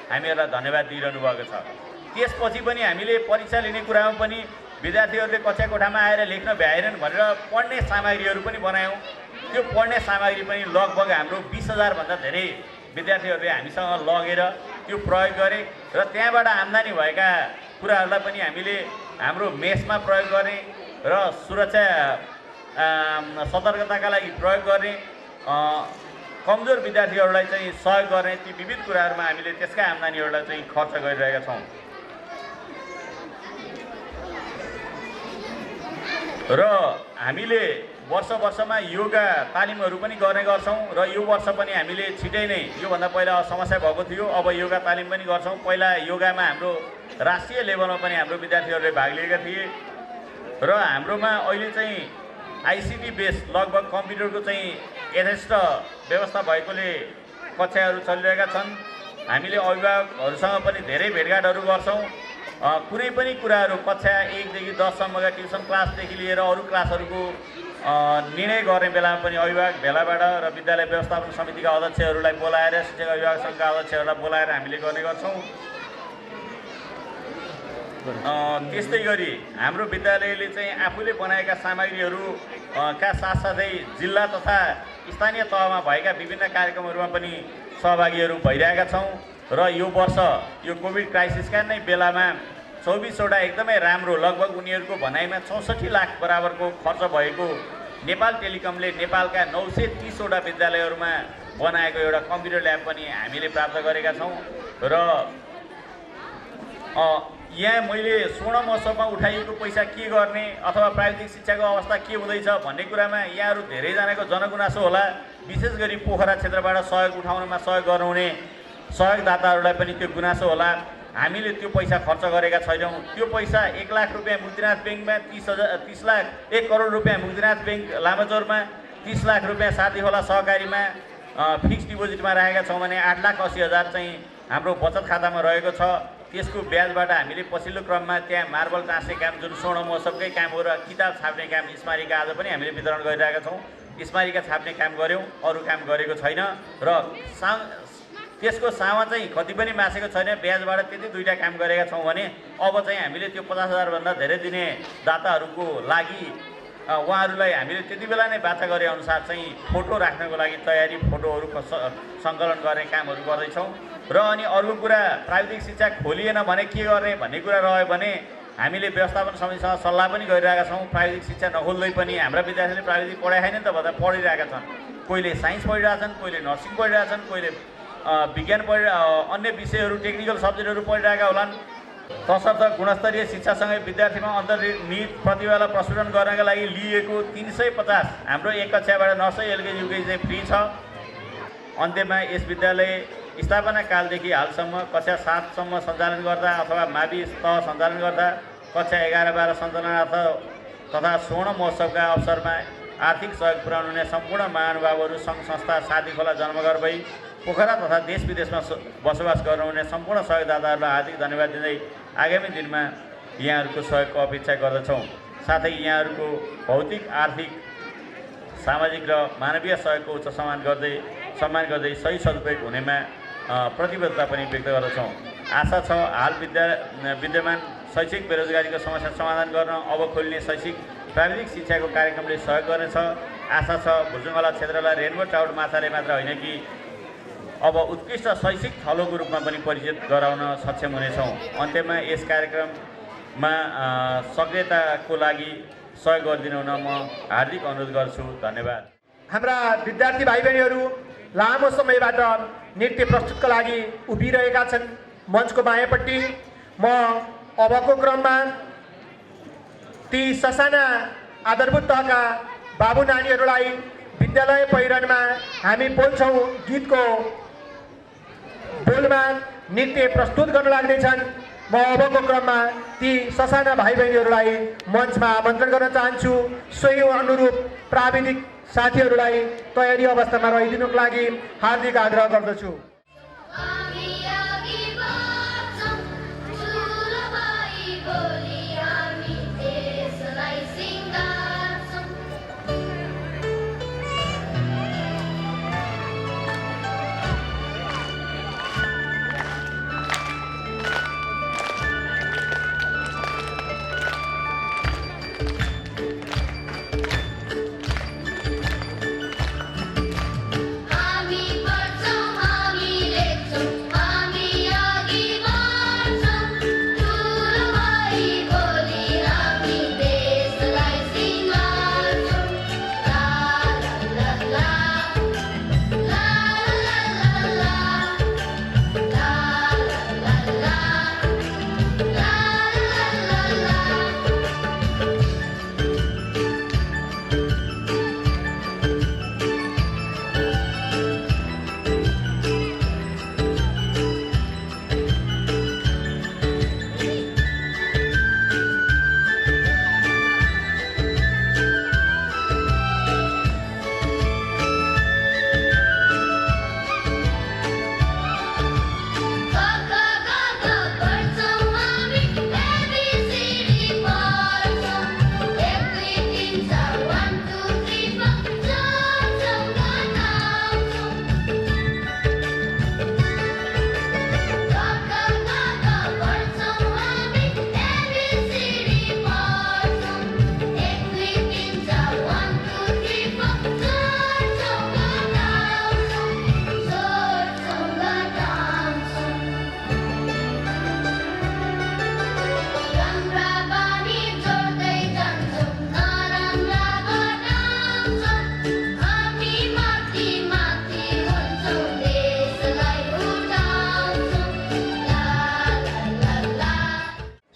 हामीहरूलाई धन्यवाद दिइरहनु भएको छ। त्यसपछि पनि हामीले परीक्षा लिने कुरामा पनि विद्यार्थीहरूले कक्षा कोठामा आएर लेख्न भ्याएनन् भनेर पढ्ने सामग्रीहरू पनि बनायौँ। त्यो पढ्ने सामग्री पनि लगभग हाम्रो 20,000 भन्दा धेरै विद्यार्थीहरूले हामीसँग लगेर त्यो प्रयोग गरे र त्यहाँबाट आम्दानी भएका कुराहरूलाई पनि हामीले हाम्रो मेसमा प्रयोग गर्ने र सुरक्षा सतर्कताका लागि प्रयोग गर्ने, कमजोर विद्यार्थीहरूलाई चाहिँ सहयोग गर्ने, ती विविध कुराहरूमा हामीले त्यसका आम्दानीहरूलाई चाहिँ खर्च गरिरहेका छौँ। र हामीले वर्षमा योगा तालिमहरू पनि गर्ने गर्छौँ र यो वर्ष पनि हामीले छिटै नै, योभन्दा पहिला समस्या भएको थियो, अब योगा तालिम पनि गर्छौँ। पहिला योगामा हाम्रो राष्ट्रिय लेभलमा पनि हाम्रो विद्यार्थीहरूले भाग लिएका थिए र हाम्रोमा अहिले चाहिँ आइसिटी बेस लगभग कम्प्युटरको चाहिँ यथेष्ट व्यवस्था भएकोले कक्षाहरू चलिरहेका छन्। हामीले अभिभावकहरूसँग पनि धेरै भेटघाटहरू गर्छौँ। कुनै पनि कुराहरू कक्षा 1 देखि 10 सम्मका ट्युसन क्लासदेखि लिएर अरू क्लासहरूको निर्णय गर्ने बेलामा पनि अभिभावक भेलाबाट र विद्यालय व्यवस्थापन समितिका अध्यक्षहरूलाई बोलाएर, शिक्षक अभिभावक सङ्घका अध्यक्षहरूलाई बोलाएर हामीले गर्ने गर्छौँ। त्यस्तै गरी हाम्रो विद्यालयले चाहिँ आफूले बनाएका सामग्रीहरू का साथसाथै जिल्ला तथा स्थानीय तहमा भएका विभिन्न कार्यक्रमहरूमा पनि सहभागीहरू भइरहेका छौँ र यो वर्ष यो कोभिड क्राइसिसका नै बेलामा 24वटा एकदमै राम्रो, लगभग उनीहरूको भनाइमा 64 लाख बराबरको खर्च भएको नेपाल टेलिकमले नेपालका 930वटा विद्यालयहरूमा बनाएको एउटा कम्प्युटर ल्याब पनि हामीले प्राप्त गरेका छौँ। र यहाँ मैले स्वर्ण महोत्सवमा उठाइएको पैसा के गर्ने अथवा प्राविधिक शिक्षाको अवस्था के हुँदैछ भन्ने कुरामा यहाँहरू धेरैजनाको जनगुनासो होला। विशेष गरी पोखरा क्षेत्रबाट सहयोग उठाउनमा सहयोग गर्नुहुने सहयोगदाताहरूलाई पनि त्यो गुनासो होला। हामीले त्यो पैसा खर्च गरेका छैनौँ। त्यो पैसा 1 लाख रुपियाँ मुक्तिनाथ ब्याङ्कमा, 1 करोड रुपियाँ मुक्तिनाथ ब्याङ्क लामाचौरमा, 30 लाख रुपियाँ साथीहोला सहकारीमा फिक्स डिपोजिटमा राखेका छौँ भने 8,80,000 चाहिँ हाम्रो बचत खातामा रहेको छ। त्यसको ब्याजबाट हामीले पछिल्लो क्रममा त्यहाँ मार्बल टाँस्ने काम जुन स्वर्ण महोत्सवकै काम हो र किताब छाप्ने काम स्मारिका आज पनि हामीले वितरण गरिरहेका छौँ। स्मारिका छाप्ने काम गऱ्यौँ, अरू काम गरेको छैन र त्यसको सामा चाहिँ कति पनि मासेको छैन। ब्याजबाट त्यति 2टा काम गरेका छौँ भने अब चाहिँ हामीले त्यो 50,000 भन्दा धेरै दिने दाताहरूको लागि उहाँहरूलाई हामीले त्यति बेला नै वाचा गरे अनुसार चाहिँ फोटो राख्नको लागि तयारी, फोटोहरूको सङ्कलन गर्ने कामहरू गर्दैछौँ। र अनि अर्को कुरा, प्राविधिक शिक्षा खोलिएन भने के गर्ने भन्ने कुरा रह्यो भने हामीले व्यवस्थापन समितिसँग सल्लाह पनि गरिरहेका छौँ। प्राविधिक शिक्षा नखोल्दै पनि हाम्रा विद्यार्थीले प्राविधिक पढाइ छैन नि त भन्दा पढिरहेका छन्। कोहीले साइन्स पढिरहेछन्, कोहीले नर्सिङ पढिरहेछन्, कोहीले विज्ञान अन्य विषयहरू टेक्निकल सब्जेक्टहरू पढिरहेका होलान्। तसर्थ गुणस्तरीय शिक्षासँगै विद्यार्थीमा अन्तर्निहित प्रतिभालाई प्रस्फुटन गर्नका लागि लिएको 350 हाम्रो एक कक्षाबाट नर्सरी एलकेजी युकेजी चाहिँ फ्री छ। अन्त्यमा यस विद्यालय स्थापना कालदेखि हालसम्म कक्षा 7सम्म सञ्चालन गर्दा अथवा मावि तह सञ्चालन गर्दा कक्षा 11-12 सञ्चालनार्थ तथा स्वर्ण महोत्सवका अवसरमा आर्थिक सहयोग पुर्याउनु हुने सम्पूर्ण महानुभावहरू सङ्घ संस्था साथी खोला जन्मघर भई पोखरा तथा देश विदेशमा बसोबास गर्नुहुने सम्पूर्ण सहयोगदाताहरूलाई हार्दिक धन्यवाद दिँदै आगामी दिनमा यहाँहरूको सहयोगको अपेक्षा गर्दछौँ। साथै यहाँहरूको भौतिक, आर्थिक, सामाजिक र मानवीय सहयोगको उच्च सम्मान गर्दै सही सदुपयोग हुनेमा प्रतिबद्धता पनि व्यक्त गर्दछौँ। आशा छ हाल विद्यमान शैक्षिक बेरोजगारीको समस्या समाधान गर्न अब खोलिने शैक्षिक प्राविधिक शिक्षाको कार्यक्रमले सहयोग गर्नेछ। आशा छ भुर्जुङवाला क्षेत्रलाई रेनबो ट्राउट माछाले मात्र होइन कि अब उत्कृष्ट शैक्षिक थलोको रूपमा पनि परिचित गराउन सक्षम हुनेछौँ। अन्त्यमा यस कार्यक्रममा सक्रियताको लागि सहयोग गरिदिनु हुन म हार्दिक अनुरोध गर्छु। धन्यवाद। हाम्रा विद्यार्थी भाइ बहिनीहरू लामो समयबाट नृत्य प्रस्तुतका लागि उभिरहेका छन् मञ्चको बायाँपट्टि। म अबको क्रममा ती ससाना आधारभूत तहका बाबु नानीहरूलाई विद्यालय पहिरनमा हामी बोल्छौँ गीतको बोलमा नृत्य प्रस्तुत गर्न लाग्दैछन्। म अबको क्रममा ती ससाना भाइ बहिनीहरूलाई मञ्चमा आमन्त्रण गर्न चाहन्छु। सोही अनुरूप प्राविधिक साथीहरूलाई तयारी अवस्थामा रहिदिनुको लागि हार्दिक आग्रह गर्दछु।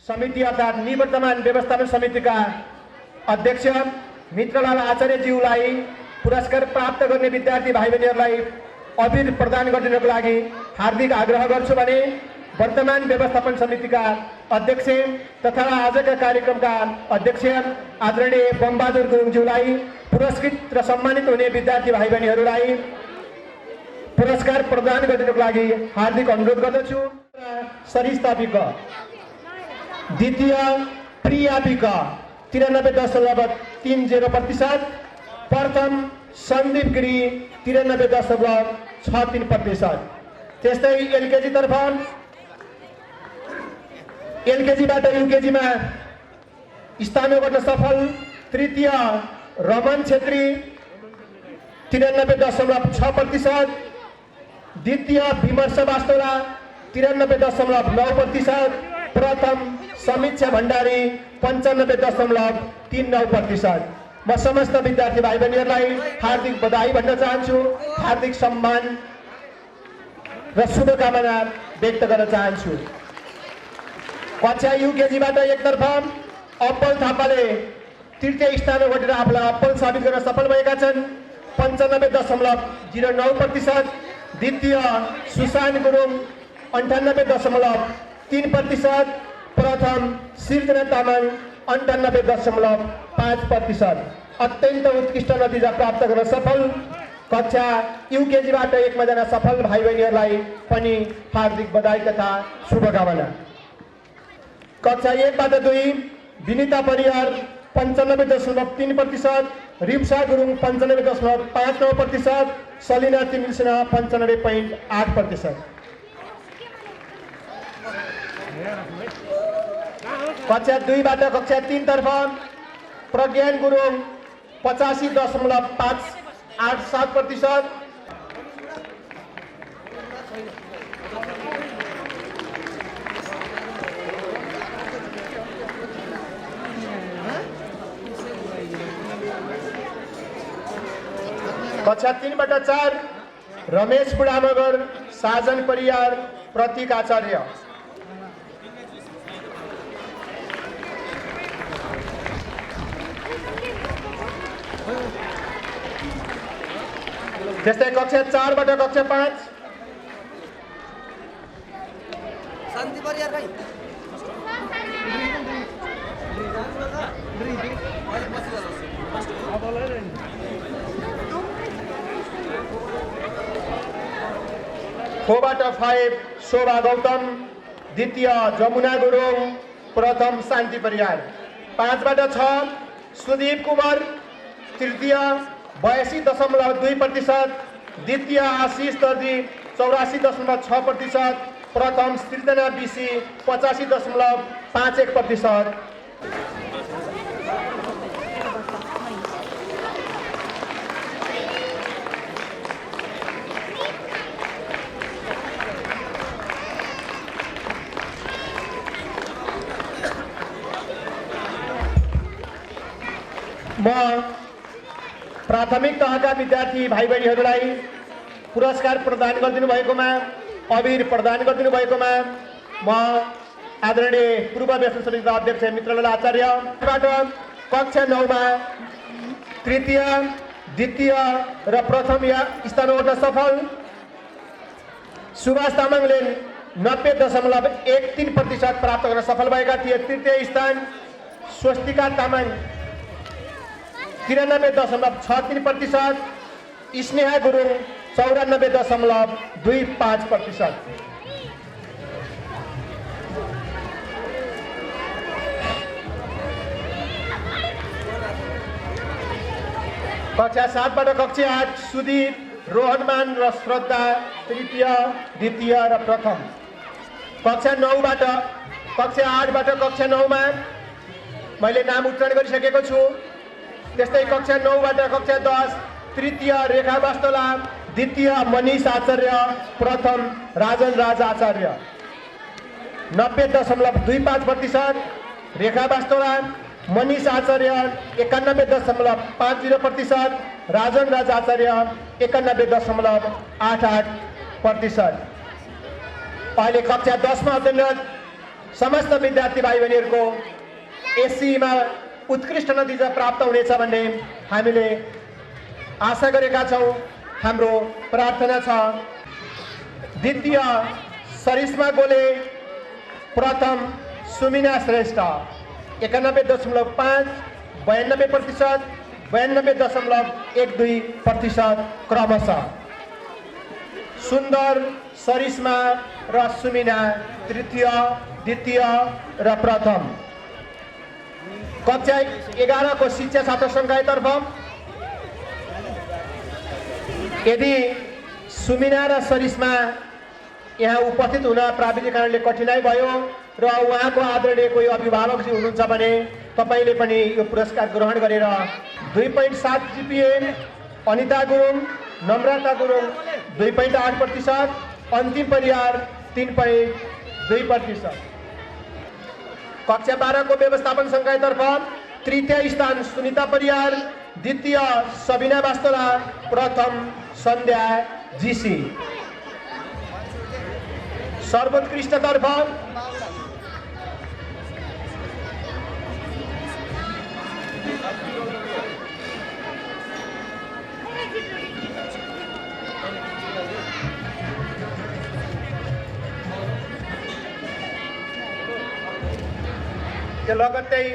समिति अर्थात् निवर्तमान व्यवस्थापन समितिका अध्यक्ष मित्रलाल आचार्यज्यूलाई पुरस्कार प्राप्त गर्ने विद्यार्थी भाइ बहिनीहरूलाई अबिर प्रदान गरिदिनको लागि हार्दिक आग्रह गर्छु भने वर्तमान व्यवस्थापन समितिका अध्यक्ष तथा आजका कार्यक्रमका अध्यक्ष आदरणीय बमबहादुर गुरुङज्यूलाई पुरस्कृत र सम्मानित हुने विद्यार्थी भाइ बहिनीहरूलाई पुरस्कार प्रदान गरिदिनको लागि हार्दिक अनुरोध गर्दछु। सरिता विक, द्वितीय प्रिया विक 93.30%, प्रथम सन्दीप गिरी 93.63%। त्यस्तै एलकेजी तर्फ एलकेजीबाट युकेजीमा स्थान गर्न सफल तृतीय रमन छेत्री 93.6%, द्वितीय विमर्श वास्तोला 93.9%, प्रथम समीक्षा भण्डारी 95.39%। म समस्त विद्यार्थी भाइ बहिनीहरूलाई हार्दिक बधाई भन्न चाहन्छु, हार्दिक सम्मान र शुभकामना व्यक्त गर्न चाहन्छु। कक्षा युकेजीबाट एकतर्फ अप्पल थापाले तृतीय स्थान ओगटेर आफूलाई अप्पल साबित गर्न सफल भएका छन् 95.09%, द्वितीय सुशान गुरुङ 98.3%, प्रथम सिर्जना तामाङ 98.5%। अत्यन्त उत्कृष्ट नतिजा प्राप्त गर्न सफल कक्षा युकेजीबाट एकमा जना सफल भाइ बहिनीहरूलाई पनि हार्दिक बधाई तथा शुभकामना। कक्षा 1बाट 2 विनिता परियार 95.3%, रिप्सा गुरुङ 95.59%, सलिना तिमिल सिन्हा 95.8%। कक्षा 2बाट कक्षा 3 तर्फ प्रज्ञान गुरुङ 85.587%, कक्षा 3बाट 4 रमेश बुढामगर, साजन परियार, प्रतीक आचार्य। त्यस्तै कक्षा 4बाट कक्षा 5 शान्ति परियार भाइ फोबाट 5 शोभा गौतम, द्वितीय जमुना गुरुङ, प्रथम शान्ति परियार। 5बाट 6 सुदीप कुमार, तृतीय 82.2%, द्वितीय आशिष दर्जी 84.6%, प्रथम सृजना बिसी 85.51%। म प्राथमिक तहका विद्यार्थी भाइ बहिनीहरूलाई पुरस्कार प्रदान गरिदिनु भएकोमा, अबिर प्रदान गरिदिनु भएकोमा म आदरणीय पूर्व व्यसन समितिका अध्यक्ष मित्रलाल आचार्यबाट कक्षा 9मा तृतीय, द्वितीय र प्रथम स्थान ओर्न सफल सुभाष तामाङले 90.13% प्राप्त गर्न सफल भएका थिए। तृतीय स्थान स्वस्तिका तामाङ 93.63%, स्नेहा गुरुङ 94.25%। कक्षा 7बाट कक्षा 8 सुदीप, रोहनमान र श्रद्धा तृतीय, द्वितीय र प्रथम। कक्षा 8बाट कक्षा 9मा मैले नाम उच्चारण गरिसकेको छु। त्यस्तै कक्षा 9बाट कक्षा 10 तृतीय रेखा वास्तोला, द्वितीय मनिष आचार्य, प्रथम राजन राज आचार्य 90.25%, रेखा वास्तोला, मनिष आचार्य 91.50%, राजन राज आचार्य 91.88%। अहिले कक्षा 10मा अध्ययनरत समस्त विद्यार्थी भाइ बहिनीहरूको एससीमा उत्कृष्ट नतिजा प्राप्त हुनेछ भन्ने हामीले आशा गरेका छौँ। हाम्रो प्रार्थना छ। द्वितीय सरिस्मा गोले, प्रथम सुमिना श्रेष्ठ 91.5, 92%, 92.12% क्रमशः। सुन्दर सरिस्मा र सुमिना तृतीय, द्वितीय र प्रथम। कक्षा 11 को शिक्षा छात्र सङ्घतर्फ यदि सुमिना र सरिस्मा यहाँ उपस्थित हुन प्राविधिक कारणले कठिनाइ भयो र उहाँको आदरणीय कोही अभिभावकजी हुनुहुन्छ भने तपाईँले पनि यो पुरस्कार ग्रहण गरेर 2.7 GPA, अनिता गुरुङ, नम्रता गुरुङ 2.8%, अन्तिम परियार 3.2%। कक्षा 12 को व्यवस्थापन सङ्घतर्फ तृतीय स्थान सुनिता परियार, द्वितीय सबिना वास्तोला, प्रथम सन्ध्या जीसी। सर्वोत्कृष्टतर्फ त्यो लगत्तै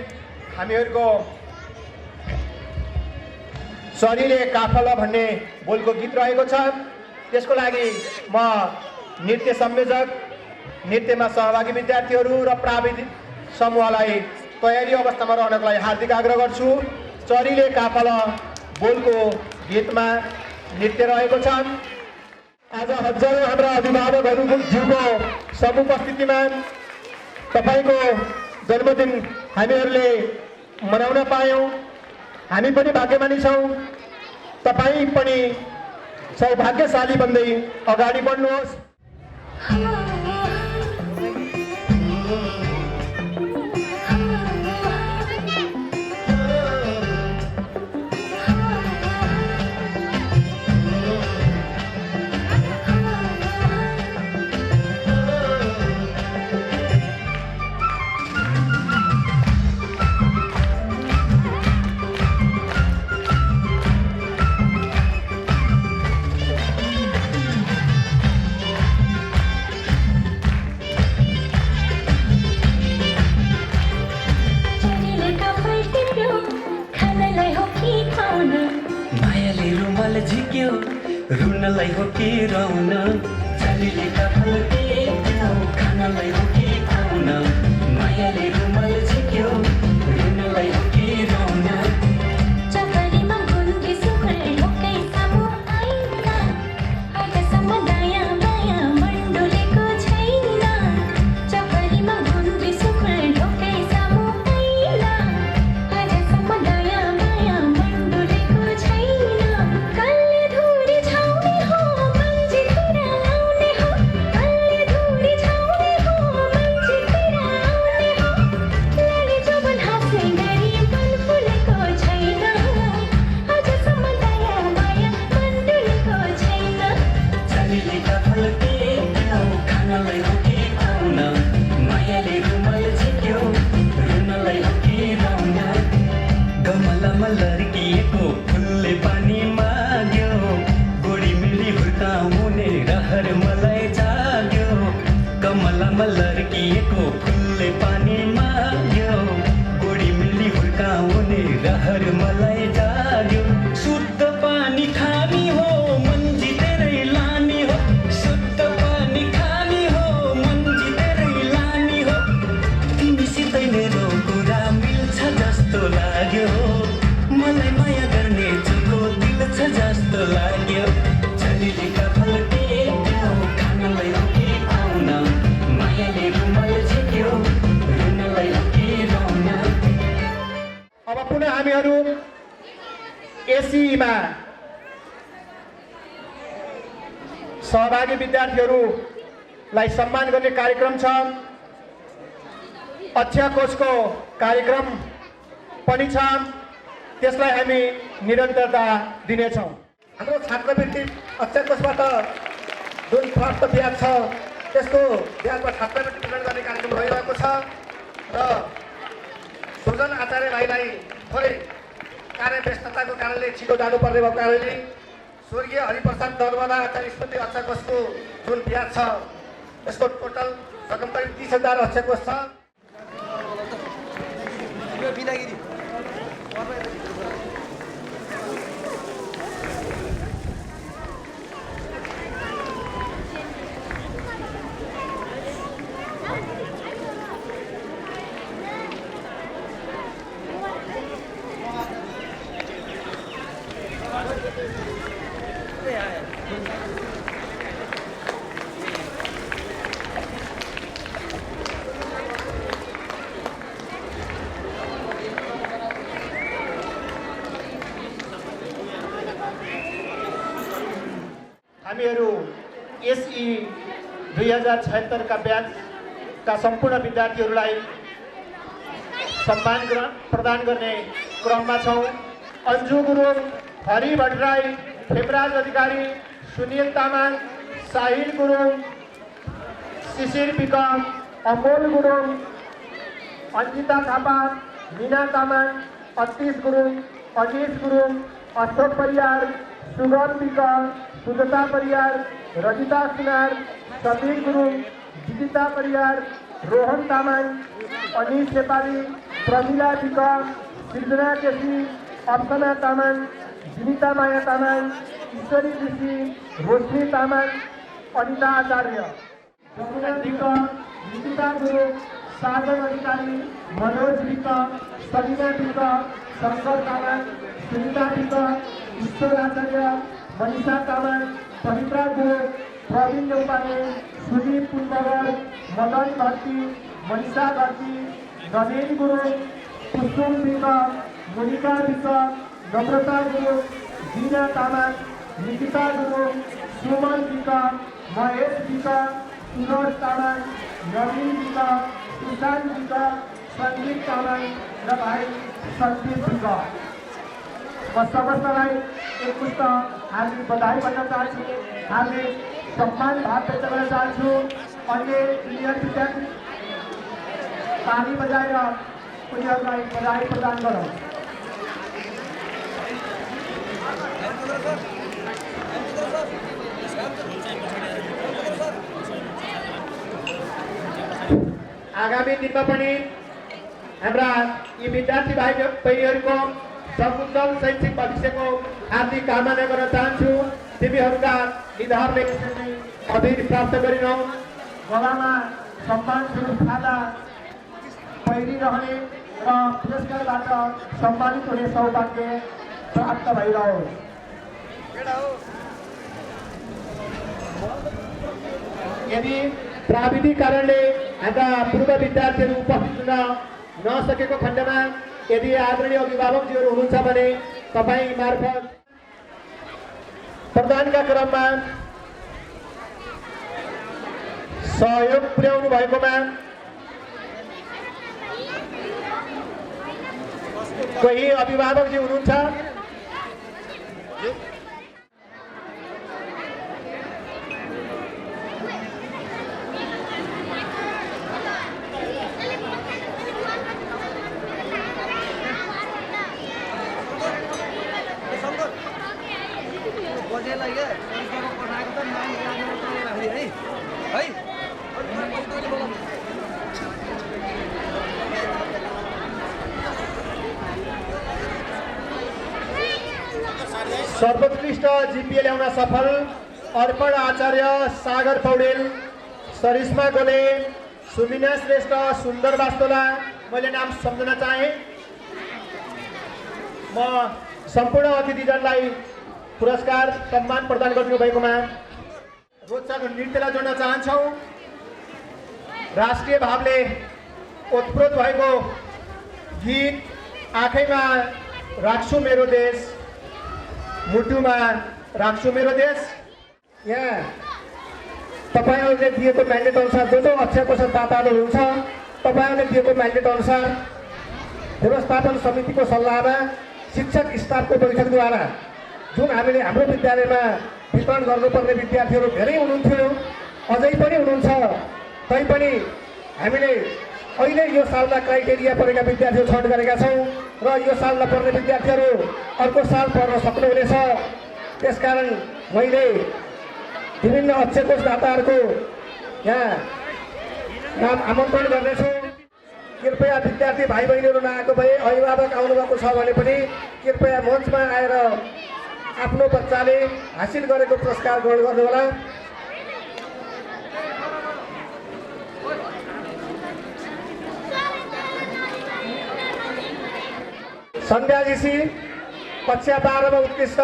हामीहरूको शरीरले काफला भन्ने बोलको गीत रहेको छ। त्यसको लागि म नृत्य संयोजक, नृत्यमा सहभागी विद्यार्थीहरू र प्राविधिक समूहलाई तयारी अवस्थामा रहनको लागि हार्दिक आग्रह गर्छु। चरीले काफला बोलको गीतमा नृत्य रहेको छ। आज हजारौँ हाम्रा अभिभावकहरूको समुपस्थितिमा तपाईँको जन्मदिन हामीहरूले मनाउन पायौँ। हामी पनि भाग्यमानी छौँ, तपाईँ पनि सौभाग्यशाली बन्दै अगाडि बढ्नुहोस्। रुनलाई हो कि रौन, चलीले काफल टेक्यो, खानलाई हो कि खुवाउन, मायाले रुमाल झिक्यो, रुनलाई हो कि रौन। चकरीमा गुन्गी सुखर ढोकै सामु आइना, आजसम्म दायाँ बायाँ मण्डुलेको छैन। चकरीमा गुन्गी सुखर ढोकै सामु आइना, आजसम्म दायाँ बायाँ मण्डुलेको छैन। कल्ले धुरी छाउने हो मन्जिलतिर आउने हो, कल्ले धुरी छाउने हो मन्जिलतिर आउने हो। लाली जोबन हाँस्ने गरी मन फुलेको छैन, आजसम्म दायाँ बायाँ मण्डुलेको छैन। चलीले काफल टेक्यो, खानलाई हो कि खुवाउन, मायाले रुमाल झिक्यो, रुनलाई हो कि रौन। गमलामा लर्किएको फुलले पानी माग्यो, गोडी मिली हुर्काउने रहर मलाई जाग्यो। गमलामा लर्किएको फुलले पानी माग्यो, गोडी मिली हुर्काउने रहर मलाई जाग्यो। शुद्ध पानी खानी हो मन जितेरै लानी हो, शुद्ध पानी खानी हो मन जितेरै लानी हो। तिमीसितै मेरो कुरा मिल्छ जस्तो लाग्यो, मलाई माया गर्ने चुको दिल छ जस्तो लाग्यो। चलीले काफल टेक्यो, खानलाई हो कि खुवाउन, मायाले रुमाल झिक्यो, रुनलाई हो कि रौन। अब पुनः हामीहरू एसीमा सहभागी विद्यार्थीहरूलाई सम्मान गर्ने कार्यक्रम छ। अक्षय कोषको कार्यक्रम पनि छ, त्यसलाई हामी निरन्तरता दिनेछौँ। हाम्रो छात्रवृत्ति अक्षय कोषबाट जुन प्राप्त ब्याज छ त्यसको ब्याजमा छात्रवृत्ति वितरण गर्ने कार्यक्रम भइरहेको छ र सुजन आचार्य भाइलाई थोरै कार्यव्यस्तताको कारणले छिटो जानुपर्ने भएको कारणले स्वर्गीय हरिप्रसाद नर्मदा आचार्य स्मृति अक्षय कोषको जुन ब्याज छ यसको टोटल रकम करिब 30,000 अक्षय कोष छ। बिनागिरी 2076 का ब्याचका सम्पूर्ण विद्यार्थीहरूलाई सम्मान प्रदान गर्ने क्रममा छौँ। अन्जु गुरुङ, हरि भट्टराई, खेमराज अधिकारी, सुनिल तामाङ, साहिल गुरुङ, शिशिर विक, अमोल गुरुङ, अन्जिता थापा, मीना तामाङ, अतिश गुरुङ, अनिश गुरुङ, अशोक परियार, सुगम विक, सुजता परियार, रजिता सुनार, समीर गुरुङ, जितिता परियार, रोहन तामाङ, अनिश नेपाली, प्रमिला विक, सृजना केसी, अप्सना तामाङ, जिनिता माया तामाङ, ईश्वरी ऋषि, रोशनी तामाङ, अनिता आचार्य, जमुना विक, निकिता गुरुङ, साधन अधिकारी, Manoj week, Salina week, Shankar Tamang, Sunita week, ईश्वर आचार्य, मनिषा तामाङ, पवित्रा गुरुङ, प्रवीण नेपाली, सुदीप पुन्नगर, मदन घरती, मनिषा घरती, नवीन गुरुङ, कुसुम विक, मोनिका विक, नम्रता गुरुङ, जिना तामाङ, निकिता गुरुङ, सुमन विक, महेश विक, सुरज तामाङ, नवीन विक, सुशान्त विक, सञ्जीव तामाङ र भाइ सञ्जीव विक। म समस्तलाई एकमुष्ट हार्दिक बधाई भन्न चाहन्छु, हार्दिक सम्मान भाव व्यक्त गर्न चाहन्छु। अन्य सिनियर विद्यार्थी ताली बजाएर उनीहरूलाई बधाई प्रदान गरौँ। आगामी दिनमा पनि हाम्रा यी विद्यार्थी भाइ बहिनीहरूको सकुशल शैक्षिक भविष्यको हार्दिक कामना गर्न चाहन्छु। तिमीहरूका निधारले अधीन प्राप्त गरिरहँ। गलामा सम्मान स्वरूप खादा पहिरिरहने र पुरस्कारबाट सम्मानित हुने सौभाग्य प्राप्त भइरहोस्। यदि प्राविधिक कारणले हाम्रा पूर्व विद्यार्थीहरू उपस्थित हुन नसकेको खण्डमा यदि आदरणीय अभिभावकजीहरू हुनुहुन्छ भने तपाईँ मार्फत प्रदानका क्रममा सहयोग पुर्याउनु भएकोमा कोही अभिभावकजी हुनुहुन्छ? सर्वोत्कृष्ट जीपीए ल्याउन सफल अर्पण आचार्य, सागर पौडेल, सरिस्मा गोले, सुमिना श्रेष्ठ, सुन्दर वास्तोला मैले नाम सम्झन चाहे। म सम्पूर्ण अतिथिजनलाई पुरस्कार सम्मान प्रदान गर्नु भएकोमा रोचक नृत्यलाई जोड्न चाहन्छौँ। राष्ट्रिय भावले ओतप्रोत भएको गीत आँखैमा राख्छु मेरो देश, मुटुमा राख्छु मेरो देश। यहाँ तपाईँहरूले दिएको म्यान्डेट अनुसार जो अक्षर कोषदाताहरू हुनुहुन्छ तपाईँहरूले दिएको म्यान्डेट अनुसार व्यवस्थापन समितिको सल्लाहमा शिक्षक स्टाफको बैठकद्वारा जुन हामीले हाम्रो विद्यालयमा वितरण गर्नुपर्ने विद्यार्थीहरू धेरै हुनुहुन्थ्यो, अझै पनि हुनुहुन्छ। तैपनि हामीले अहिले यो सालमा क्राइटेरिया परेका विद्यार्थीहरू छनौट गरेका छौँ र यो सालमा पर्ने विद्यार्थीहरू अर्को साल पढ्न सक्नुहुनेछ। त्यसकारण मैले विभिन्न अक्षर कोषदाताहरूको यहाँ नाम आमन्त्रण गर्नेछु। कृपया विद्यार्थी भाइ बहिनीहरू नआएको भए अभिभावक आउनुभएको छ भने पनि कृपया मञ्चमा आएर आफ्नो बच्चाले हासिल गरेको पुरस्कार ग्रहण गर्नुहोला। सन्ध्या ऋषि कक्षा 12 मा उत्कृष्ट,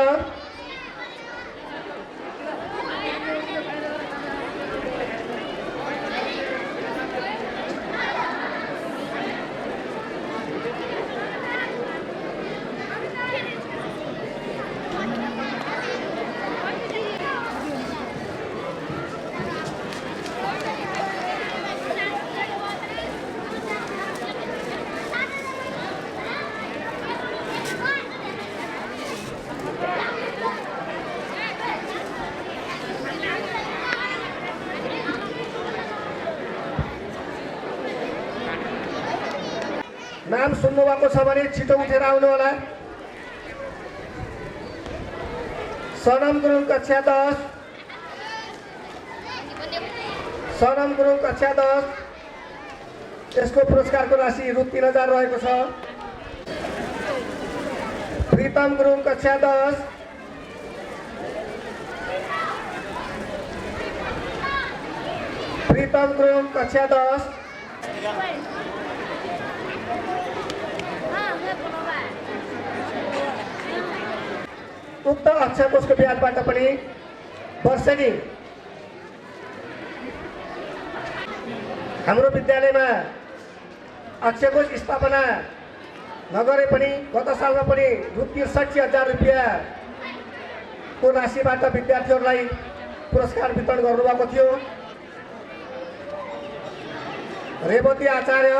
नाम सुन्नुभएको छ भने छिटो उठेर आउनु होला। सनम गुरुङ कक्षा 10, सनम गुरुङ कक्षा 10, यसको पुरस्कारको राशि रु 3000 रहेको छ। प्रितम गुरुङ कक्षा 10, प्रितम गुरुङ कक्षा 10, उक्त अक्षय कोषको ब्याजबाट पनि वर्षेनी हाम्रो विद्यालयमा अक्षय कोष स्थापना नगरे पनि गत सालमा पनि रु ६३,००० रुपियाँको राशिबाट विद्यार्थीहरूलाई पुरस्कार वितरण गर्नुभएको थियो। रेवती आचार्य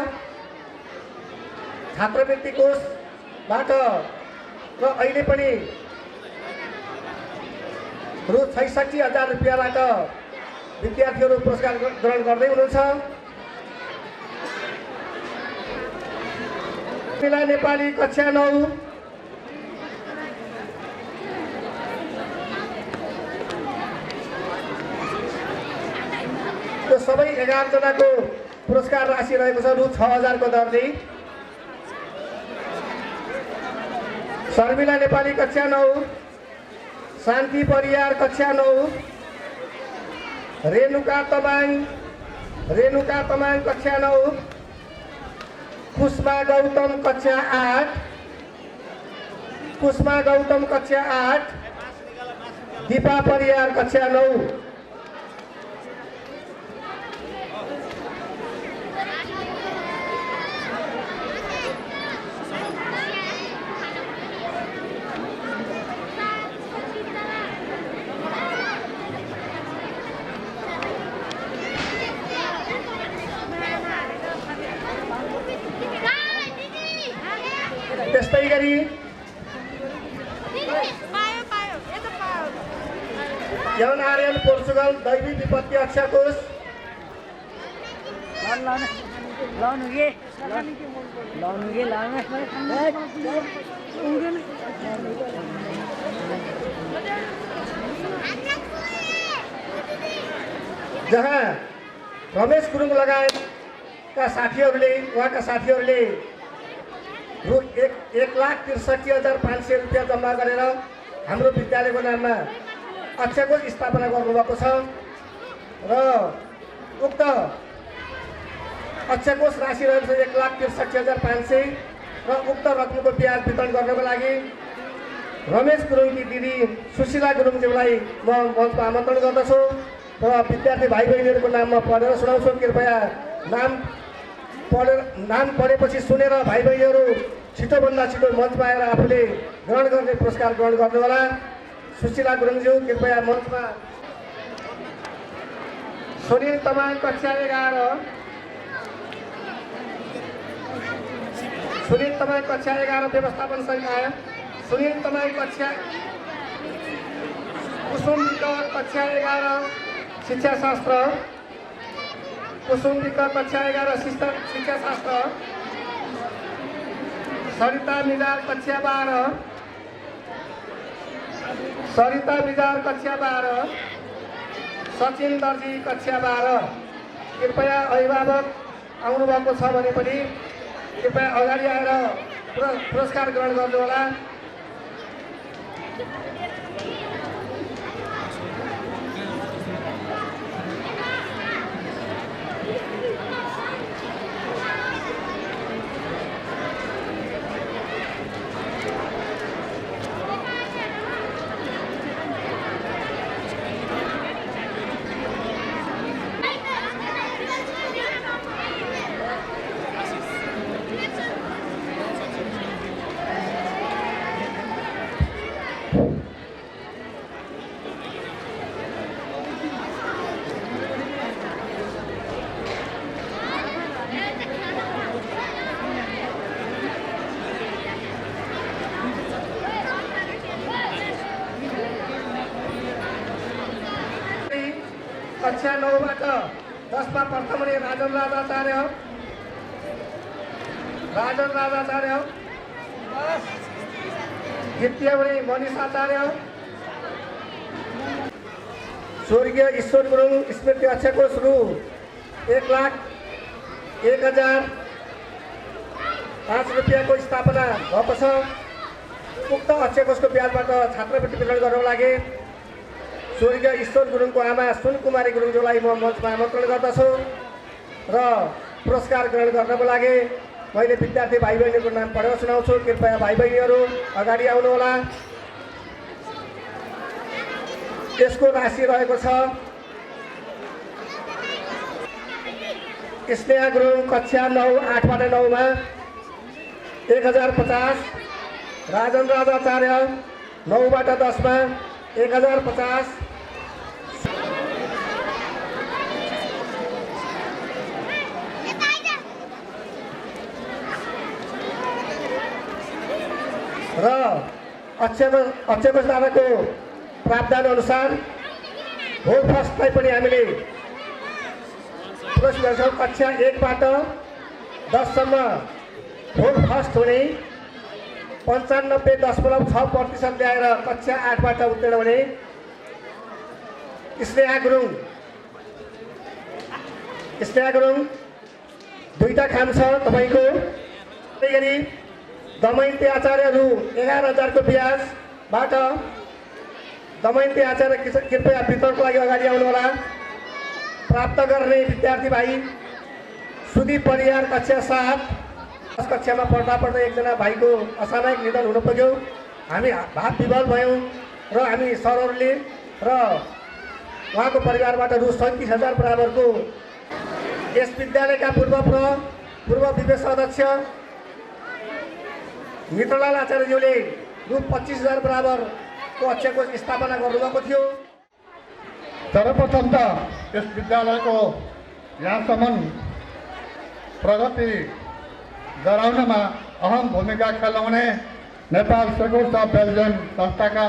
छात्रवृत्ति कोषबाट र अहिले पनि रु ६६,००० रुपियाँबाट विद्यार्थीहरू पुरस्कार ग्रहण गर्दै हुनुहुन्छ। मिला नेपाली कक्षा 9, यो सबै 11 जनाको पुरस्कार राशि रहेको छ रु 6000 को दरले। शर्मिला नेपाली कक्षा 9, शान्ति परियार कक्षा 9, रेणुका तमाङ कक्षा 9, कुष्मा गौतम कक्षा 8, कुष्मा गौतम कक्षा 8, दीपा परियार कक्षा 9। त्यस्तै गरी यौन आर्यन पोर्चुगल दैवी विपत्ति अक्षय कोष, जहाँ रमेश गुरुङ लगायतका साथीहरूले उहाँका साथीहरूले रु 1,63,500 रुपियाँ जम्मा गरेर हाम्रो विद्यालयको नाममा अक्षय कोष स्थापना गर्नुभएको छ र उक्त अक्षय कोष राशि रहेको छ 1,63,500 र उक्त रकमको ब्याज वितरण गर्नको लागि रमेश गुरुङकी दिदी सुशीला गुरुङज्यूलाई म मञ्चमा आमन्त्रण गर्दछु र विद्यार्थी भाइ बहिनीहरूको नाममा पढेर सुनाउँछु। कृपया नाम पढेपछि सुनेर भाइ बहिनीहरू छिटोभन्दा छिटो मञ्चमा आएर आफूले ग्रहण गर्ने पुरस्कार ग्रहण गर्नुहोला। सुशीला गुरुङज्यू कृपया मञ्चमा। सुनिल तमाङ कक्षा 11, सुनिल तमाङ कक्षा 11 व्यवस्थापन संकाय, सुनिल तमाङ कक्षा, कुसुम विक कक्षा 11 शिक्षाशास्त्र, कुसुम विक कक्षा 11 शिक्षाशास्त्र, सरिता मिजार कक्षा 12, सरिता मिजार कक्षा 12, सचिन दर्जी कक्षा 12। कृपया अभिभावक आउनुभएको छ भने पनि कृपया अगाडि आएर पुरस्कार ग्रहण गर्नुहोला। कक्षा 9बाट 10मा प्रथम हुने राजेन्द्र आचार्य, राजन राजाचार्य, द्वितीयमणि मनिष आचार्य, स्वर्गीय ईश्वर गुरुङ स्मृति अक्षयकोष रु 1,01,005 रुपियाँको स्थापना भएको छ। उक्त अक्षयकोषको ब्याजबाट छात्रवृत्ति वितरण गर्नको लागि स्वर्गीय ईश्वर गुरुङको आमा सुनकुमारी गुरुङज्यूलाई म मञ्चमा आमन्त्रण गर्दछु र पुरस्कार ग्रहण गर्नको लागि मैले विद्यार्थी भाइ बहिनीको नाम पढेर सुनाउँछु। कृपया भाइ बहिनीहरू अगाडि आउनुहोला। यसको राशि रहेको छ स्नेहा गुरुङ कक्षा 9 8बाट 9मा 1,050, राजन राजाचार्य 9बाट 10मा 1,050, र अक्षयकोषदाताको प्रावधान अनुसार होल फर्स्टलाई पनि हामीले पुरस्कार गर्छौँ। कक्षा 1बाट 10सम्म होल फर्स्ट हुने 95.6% ल्याएर कक्षा 8बाट उत्तीर्ण हुने स्नेहा गुरुङ दुईटा खाम छ तपाईँको। त्यसै गरी दमयन्ती आचार्य रु 11,000 को ब्याजबाट दमयन्ती आचार्य कृपया वितरणको लागि अगाडि आउनुहोला। प्राप्त गर्ने विद्यार्थी भाइ सुदीप परियार कक्षा 7, कक्षामा पढ्दा एकजना भाइको असामयिक निधन हुन पुग्यो। हामी भाव विभल भयौँ र हामी सरहरूले र उहाँको परिवारबाट रु 37,000 बराबरको यस विद्यालयका पूर्व विवेश अध्यक्ष मित्रलाल आचार्यज्यूले रु 25,000 बराबरको अक्षयकोष स्थापना गर्नुभएको थियो। सर्वप्रथम त यस विद्यालयको यहाँसम्म प्रगति गराउनमा अहम भूमिका खेलाउने नेपाल सेक्युलर अफ बेल्जियम संस्थाका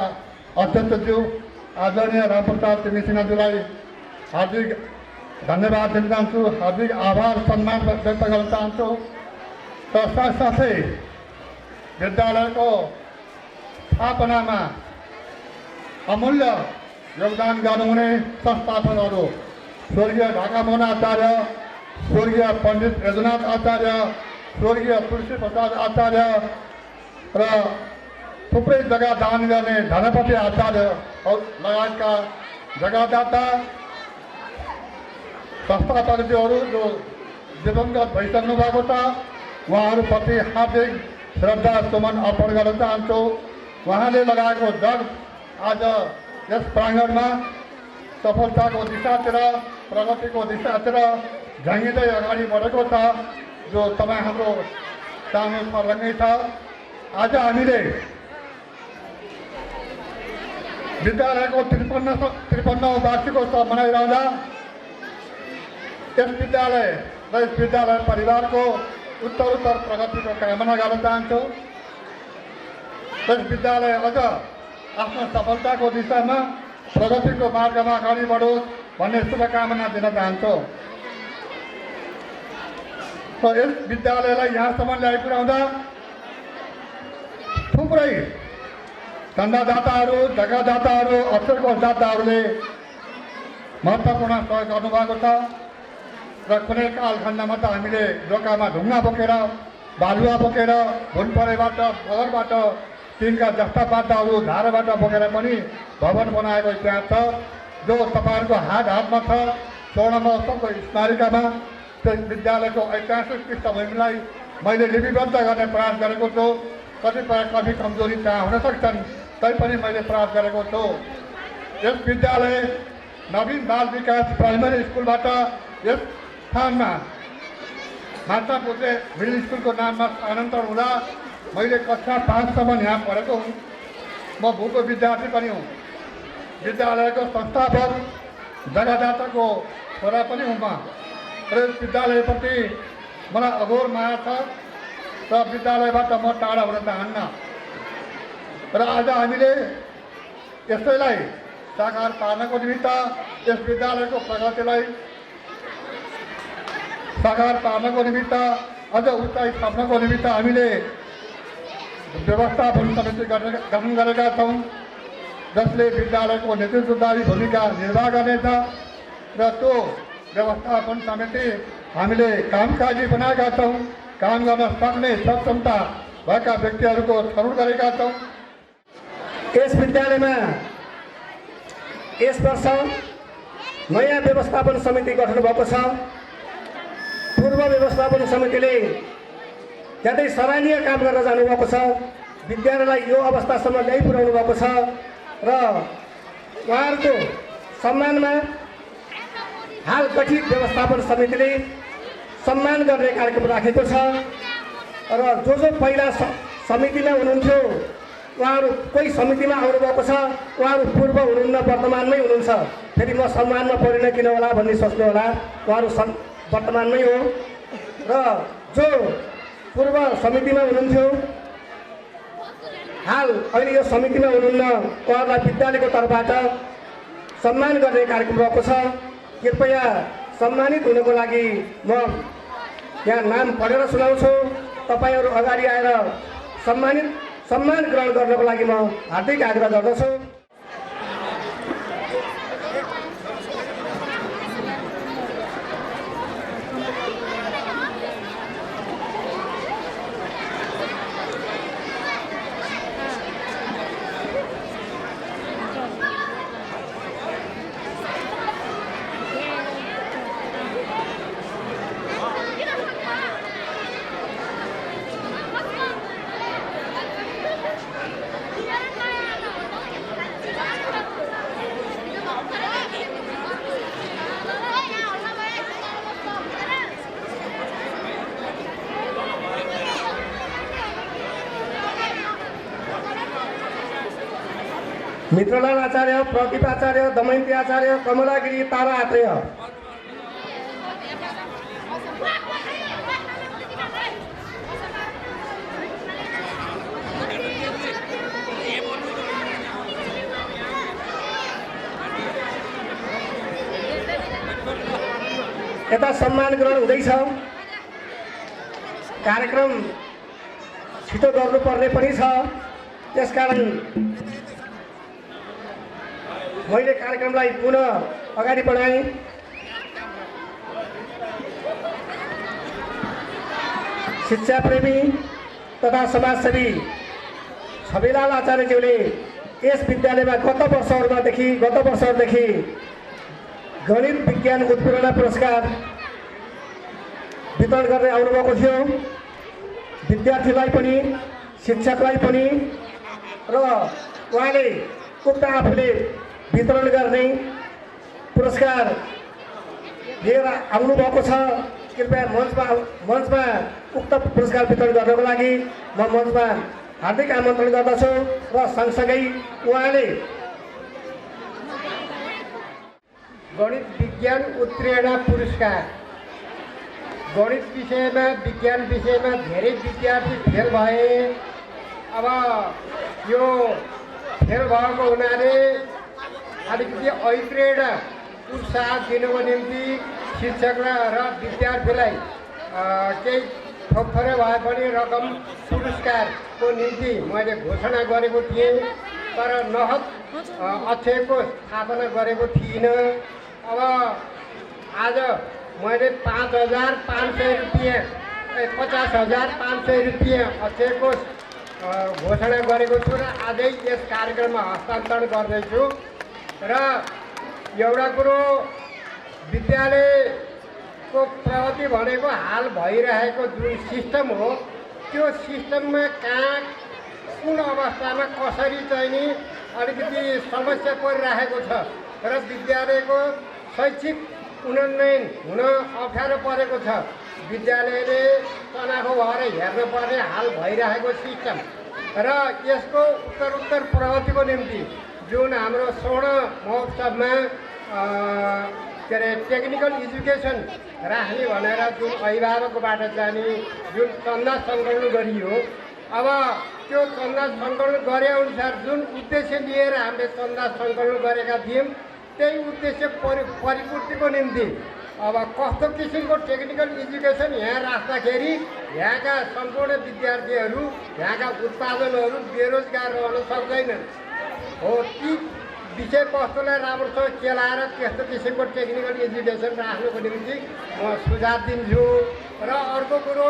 अध्यक्षज्यू आदरणीय रामप्रसाद तिमी सिन्हाज्यूलाई हार्दिक धन्यवाद दिन चाहन्छु, हार्दिक आभार सम्मान व्यक्त गर्न चाहन्छु। र साथसाथै विद्यालयको स्थापनामा अमूल्य योगदान गर्नुहुने संस्थापकहरू स्वर्गीय ढाकामोहन आचार्य, स्वर्गीय पण्डित यजुनाथ आचार्य, स्वर्गीय तुलसी प्रसाद आचार्य र थुप्रै जग्गा दान गर्ने धनपति आचार्य लगायतका जग्गादाता संस्थापकज्यूहरू जो दिवंगत भइसक्नु भएको छ, उहाँहरूप्रति हार्दिक श्रद्धा सुमन अर्पण गर्न चाहन्छु। उहाँले लगाएको जग आज यस प्राङ्गणमा सफलताको दिशातिर, प्रगतिको दिशातिर झङ्गिँदै अगाडि बढेको छ, जो तपाईँ हाम्रो सामु सर्लङ्गै छ। आज हामीले विद्यालयको 53औं वार्षिकोत्सव मनाइरहँदा यस विद्यालय र यस विद्यालय परिवारको उत्तरोत्तर प्रगतिको कामना गर्न चाहन्छु। यस विद्यालय अझ आफ्नो सफलताको दिशामा प्रगतिको मार्गमा अगाडि बढोस् भन्ने शुभकामना दिन चाहन्छु। र यस विद्यालयलाई यहाँसम्म ल्याइपुर्याउँदा थुप्रै चन्दादाताहरू, जग्गादाताहरू, अक्षरकोषदाताहरूले महत्त्वपूर्ण सहयोग गर्नुभएको छ। र कुनै कालखण्डमा त हामीले ढोकामा ढुङ्गा बोकेर, बालुवा बोकेर, भुनपरेबाट, बगरबाट, तिनका जस्ता पाताहरू धाराबाट बोकेर पनि भवन बनाएको इतिहास छ, जो तपाईँहरूको हातमा छ। 16 महोत्सवको स्मारिकामा त्यस विद्यालयको ऐतिहासिक पृष्ठभूमिलाई मैले लिपिबद्ध गर्ने प्रयास गरेको छु। कतिपय कमी कमजोरी त्यहाँ हुन सक्छन्, तैपनि मैले प्रयास गरेको छु। यस विद्यालय नवीन बाल विकास प्राइमरी स्कुलबाट यस स्थानमा माछापुत्रे मिडल स्कुलको नाममा स्थानान्तरण हुँदा मैले कक्षा 5सम्म यहाँ पढेको हुँ। म भूको विद्यार्थी पनि हुँ। विद्यालयको संस्थापक जग्गादाताको छोरा पनि हुँ म। र यस विद्यालयप्रति मलाई अघोर माया छ र विद्यालयबाट म टाढा हुन चाहन्न। र आज हामीले यसैलाई साकार पार्नको निमित्त, यस विद्यालयको प्रगतिलाई साकार पार्नको निमित्त अझ उत्साहित थप्नको निमित्त हामीले व्यवस्थापन समिति गठन गरेका छौँ, जसले विद्यालयको नेतृत्वदायी भूमिका निर्वाह गर्नेछ र त्यो व्यवस्थापन समिति हामीले कामकाजी बनाएका छौँ। काम गर्न सक्ने सक्षमता भएका व्यक्तिहरूको छनौट गरेका छौँ। यस विद्यालयमा यस वर्ष नयाँ व्यवस्थापन समिति गठन भएको छ। पूर्व व्यवस्थापन समितिले ज्यादै सराहनीय काम गरेर जानुभएको छ, विद्यालयलाई यो अवस्थासम्म ल्याइ पुर्याउनु भएको छ र उहाँहरूको सम्मानमा हाल गठित व्यवस्थापन समितिले सम्मान गर्ने कार्यक्रम राखेको छ र जो पहिला समितिमा हुनुहुन्थ्यो उहाँहरू कोही समितिमा आउनुभएको छ, उहाँहरू पूर्व हुनुहुन्न, वर्तमानमै हुनुहुन्छ। फेरि म सम्मानमा परिन किन होला भन्ने सोच्नु होला, उहाँहरू वर्तमानमै हो र जो पूर्व समितिमा हुनुहुन्थ्यो हाल अहिले यो समितिमा हुनुहुन्न, उहाँहरूलाई विद्यालयको तर्फबाट सम्मान गर्ने कार्यक्रम रहेको छ। कृपया सम्मानित हुनको लागि म यहाँ नाम पढेर सुनाउँछु। तपाईँहरू अगाडि आएर सम्मान ग्रहण गर्नको लागि म हार्दिक आग्रह गर्दछु। मित्रलाल आचार्य, प्रदीप आचार्य, दमयन्ती आचार्य, कमलागिरी, तारा आत्रेय। यता सम्मान ग्रहण हुँदैछ। कार्यक्रम छिटो गर्नुपर्ने पनि छ, त्यसकारण मैले कार्यक्रमलाई पुनः अगाडि बढाएँ। शिक्षाप्रेमी तथा समाजसेवी छविलाल आचार्यज्यूले यस विद्यालयमा गत वर्षहरूदेखि गणित विज्ञान उत्प्रेरणा पुरस्कार वितरण गर्दै आउनुभएको थियो। विद्यार्थीलाई पनि शिक्षकलाई पनि र उहाँले उक्त आफूले वितरण गर्ने पुरस्कार लिएर आउनुभएको छ। कृपया मञ्चमा उक्त पुरस्कार वितरण गर्नको लागि म मञ्चमा हार्दिक आमन्त्रण गर्दछु र सँगसँगै उहाँले गणित विज्ञान उत्प्रेरणा पुरस्कार, गणित विषयमा विज्ञान विषयमा धेरै विद्यार्थी फेल भए। अब यो फेल भएको हुनाले अलिकति ऐप्रेरणा उत्साह दिनुको निम्ति शिक्षक र विद्यार्थीलाई केही थोरै भए पनि रकम पुरस्कारको निम्ति मैले घोषणा गरेको थिएँ, तर नहद अक्षयको स्थापना गरेको थिइनँ। अब आज मैले 50,500 रुपियाँ 50,500 रुपियाँ अक्षयको घोषणा गरेको छु र आजै यस कार्यक्रममा हस्तान्तरण गर्दैछु। र एउटा कुरो, विद्यालयको प्रगति भनेको हाल भइरहेको जुन सिस्टम हो, त्यो सिस्टममा कहाँ कुन अवस्थामा कसरी चाहिँ नि अलिकति समस्या परिरहेको छ र विद्यालयको शैक्षिक उन्नयन हुन अप्ठ्यारो परेको छ। विद्यालयले तनाखो भएर हेर्नुपर्ने हाल भइरहेको सिस्टम र यसको उत्तरोत्तर प्रगतिको निम्ति जुन हाम्रो स्वर्ण महोत्सवमा के अरे टेक्निकल एजुकेसन राख्ने भनेर जुन अभिभावकबाट जाने जुन चन्दा सङ्कलन गरियो, अब त्यो चन्दा सङ्कलन गरे अनुसार जुन उद्देश्य लिएर हामीले चन्दा सङ्कलन गरेका थियौँ, त्यही उद्देश्य परिपूर्तिको निम्ति अब कस्तो किसिमको टेक्निकल एजुकेसन यहाँ राख्दाखेरि यहाँका सम्पूर्ण विद्यार्थीहरू यहाँका उत्पादनहरू बेरोजगार रहन सक्दैनन् हो। ती विषयवस्तुलाई राम्रोसँग केलाएर त्यस्तो किसिमको टेक्निकल एजुकेसन राख्नुको निम्ति म सुझाव दिन्छु। र अर्को कुरो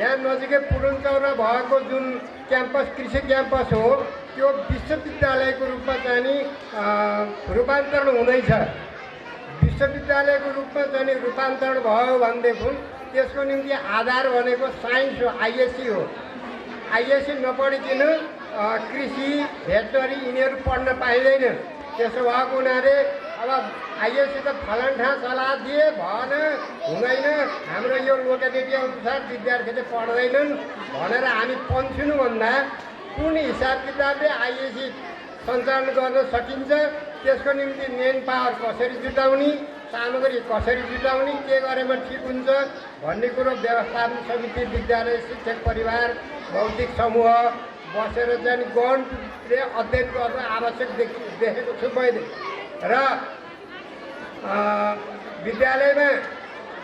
यहाँ नजिकै पुरुन्चौरमा भएको जुन क्याम्पस कृषि क्याम्पस हो त्यो विश्वविद्यालयको रूपमा चाहिँ नि रूपान्तरण हुँदैछ। विश्वविद्यालयको रूपमा चाहिँ नि रूपान्तरण भयो भनेदेखि त्यसको निम्ति आधार भनेको साइन्स हो, आइएससी हो। आइएससी नपढिकन कृषि भेटनरी यिनीहरू पढ्न पाइँदैन। त्यसो भएको हुनाले अब आइएससी त फलान ठाउँ सल्लाह दिए भएन, हुँदैन, हाम्रो यो लोकेलिटी अनुसार विद्यार्थीले पढ्दैनन् भनेर हामी पन्छुनुभन्दा कुन हिसाब किताबले आइएससी सञ्चालन गर्न सकिन्छ, त्यसको निम्ति मेन पावर कसरी जुटाउने, सामग्री कसरी जुटाउने, के गरेमा ठिक हुन्छ भन्ने कुरो व्यवस्थापन समिति, विद्यालय, शिक्षक परिवार, बौद्धिक समूह बसेर चाहिँ गहनले अध्ययन गर्न आवश्यक देखेको छु मैले। र विद्यालयमा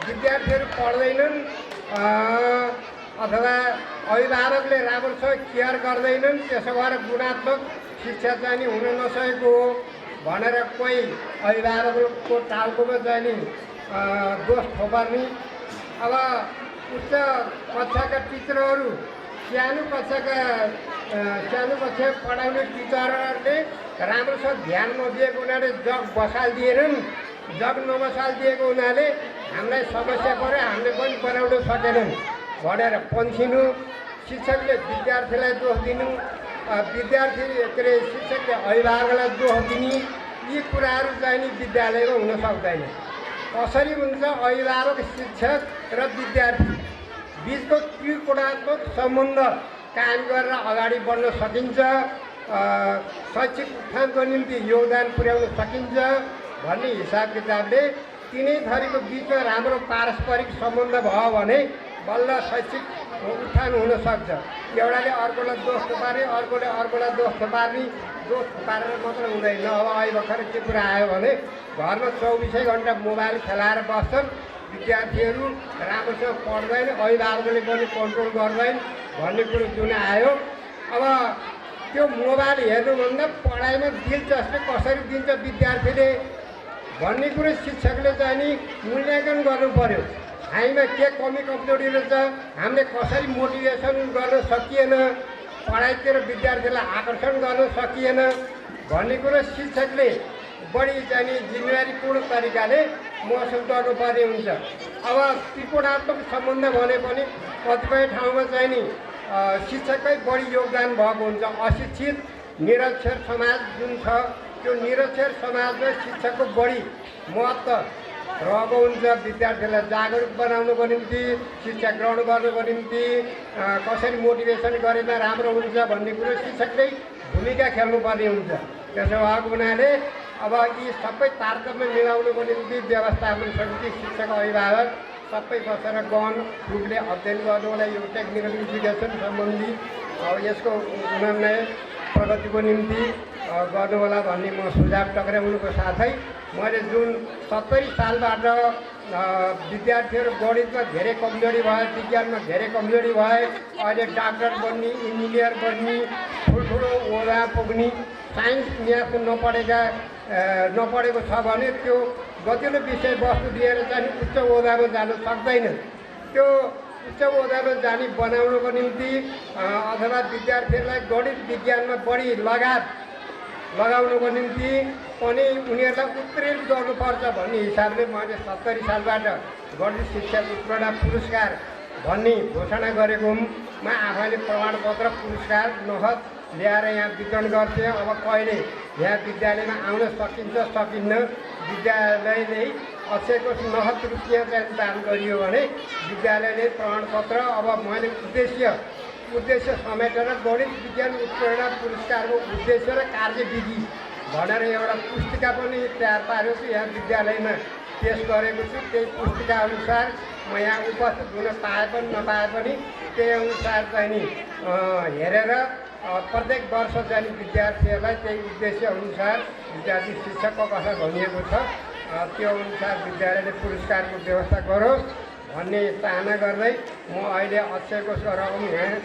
विद्यार्थीहरू पढ्दैनन् अथवा अभिभावकले राम्रोसँग केयर गर्दैनन्, त्यसो भएर गुणात्मक शिक्षा चाहिँ नि हुन नसकेको हो भनेर कोही अभिभावकको टाउकोमा चाहिँ नि दोष थोपर्ने। अब उच्च कक्षाका टिचरहरू सानो कक्षा पढाउने टिचरहरूले राम्रोसँग ध्यान नदिएको हुनाले जग बसालिदिएनन्। जग नबसालिदिएको हुनाले हामीलाई समस्या पऱ्यो, हामीले पनि बनाउन सकेनन् भनेर पन्छिनु, शिक्षकले विद्यार्थीलाई दोष दिनु, विद्यार्थी के अरे शिक्षकले अभिभावकलाई दोष दिने, यी कुराहरू चाहिँ नि विद्यालयमा हुन सक्दैन। कसरी हुन्छ अभिभावक, शिक्षक र विद्यार्थी बिचको त्रिकोणात्मक सम्बन्ध कायम गरेर अगाडि बढ्न सकिन्छ, शैक्षिक उत्थानको निम्ति योगदान पुर्याउन सकिन्छ भन्ने हिसाब किताबले तिनै थरीको बिचमा राम्रो पारस्परिक सम्बन्ध भयो भने बल्ल शैक्षिक उत्थान हुन सक्छ। एउटाले अर्कोलाई दोष थोपार्ने, अर्कोले अर्कोलाई दोष थोपार्ने, दोष थोपारेर मात्र हुँदैन। अब अहिले भर्खर के कुरा आयो भने घरमा 24 घन्टा मोबाइल खेलाएर बस्छन् विद्यार्थीहरू, राम्रोसँग पढ्दैन, अभिभावकले पनि कन्ट्रोल गर्दैन भन्ने कुरो जुन आयो। अब त्यो मोबाइल हेर्नुभन्दा पढाइमा दिलचस्पी कसरी दिन्छ विद्यार्थीले भन्ने कुरो शिक्षकले चाहिँ नि मूल्याङ्कन गर्नु पर्यो। हामीमा के कमी कमजोरी रहेछ, हामीले कसरी मोटिभेसन गर्न सकिएन, पढाइतिर विद्यार्थीलाई आकर्षण गर्न सकिएन भन्ने कुरो शिक्षकले बढी चाहिँ नि जिम्मेवारीपूर्ण तरिकाले महसुस गर्नुपर्ने हुन्छ। अब त्रिकोणात्मक सम्बन्ध भने पनि कतिपय ठाउँमा चाहिँ नि शिक्षककै बढी योगदान भएको हुन्छ। अशिक्षित निरक्षर समाज जुन छ त्यो निरक्षर समाजमा शिक्षकको बढी महत्त्व रहेको हुन्छ। विद्यार्थीलाई जागरुक बनाउनको निम्ति, शिक्षा ग्रहण गर्नको निम्ति कसरी मोटिभेसन गरेमा राम्रो हुन्छ भन्ने कुरो शिक्षकले भूमिका खेल्नुपर्ने हुन्छ। त्यसो भएको हुनाले अब यी सबै तारतम्य मिलाउनुको निम्ति व्यवस्थापन समिति, शिक्षक, अभिभावक सबै बसेर गहन रूपले अध्ययन गर्नुहोला यो टेक्निकल एजुकेसन सम्बन्धी यसको उन्नयन प्रगतिको निम्ति गर्नुहोला भन्ने म सुझाव टक्राउनुको साथै मैले जुन 70 सालबाट विद्यार्थीहरू गणितमा धेरै कमजोरी भए, विज्ञानमा धेरै कमजोरी भए, अहिले डाक्टर बन्ने, इन्जिनियर बन्ने, ठुल्ठुलो ओदा पुग्ने, साइन्स म्याथ नपढेको छ भने त्यो गतिलो विषयवस्तु दिएर चाहिँ उच्च ओदामा जान सक्दैन। त्यो उच्च ओदामा जाने बनाउनको निम्ति अथवा विद्यार्थीहरूलाई गणित विज्ञानमा बढी लगाउनुको निम्ति पनि उनीहरूलाई उत्प्रेरित गर्नुपर्छ भन्ने हिसाबले मैले 70 सालबाट गणित शिक्षा उत्प्रेरणा पुरस्कार भन्ने घोषणा गरेको हुँ। म आफैले प्रमाणपत्र पुरस्कार नगद ल्याएर यहाँ वितरण गर्थेँ। अब कहिले यहाँ विद्यालयमा आउन सकिन्छ सकिन्न, विद्यालयले अक्षयको नगद रुपियाँ चाहिँ दान गरियो भने विद्यालयले प्रमाणपत्र, अब मैले उद्देश्य समेटेर गणित विज्ञान उत्प्रेरणा पुरस्कारको उद्देश्य र कार्यविधि भनेर एउटा पुस्तिका पनि तयार पारेको यहाँ विद्यालयमा पेस गरेको छु। त्यही पुस्तिका अनुसार म यहाँ उपस्थित हुन पाए पनि नपाए पनि त्यही अनुसार चाहिँ नि हेरेर प्रत्येक वर्ष चाहिँ विद्यार्थीहरूलाई त्यही उद्देश्य अनुसार विद्यार्थी शिक्षकको कथा भनिएको छ। त्यो अनुसार विद्यालयले पुरस्कारको व्यवस्था गरोस् भन्ने चाहना गर्दै म अहिले अक्षयको रकम यहाँ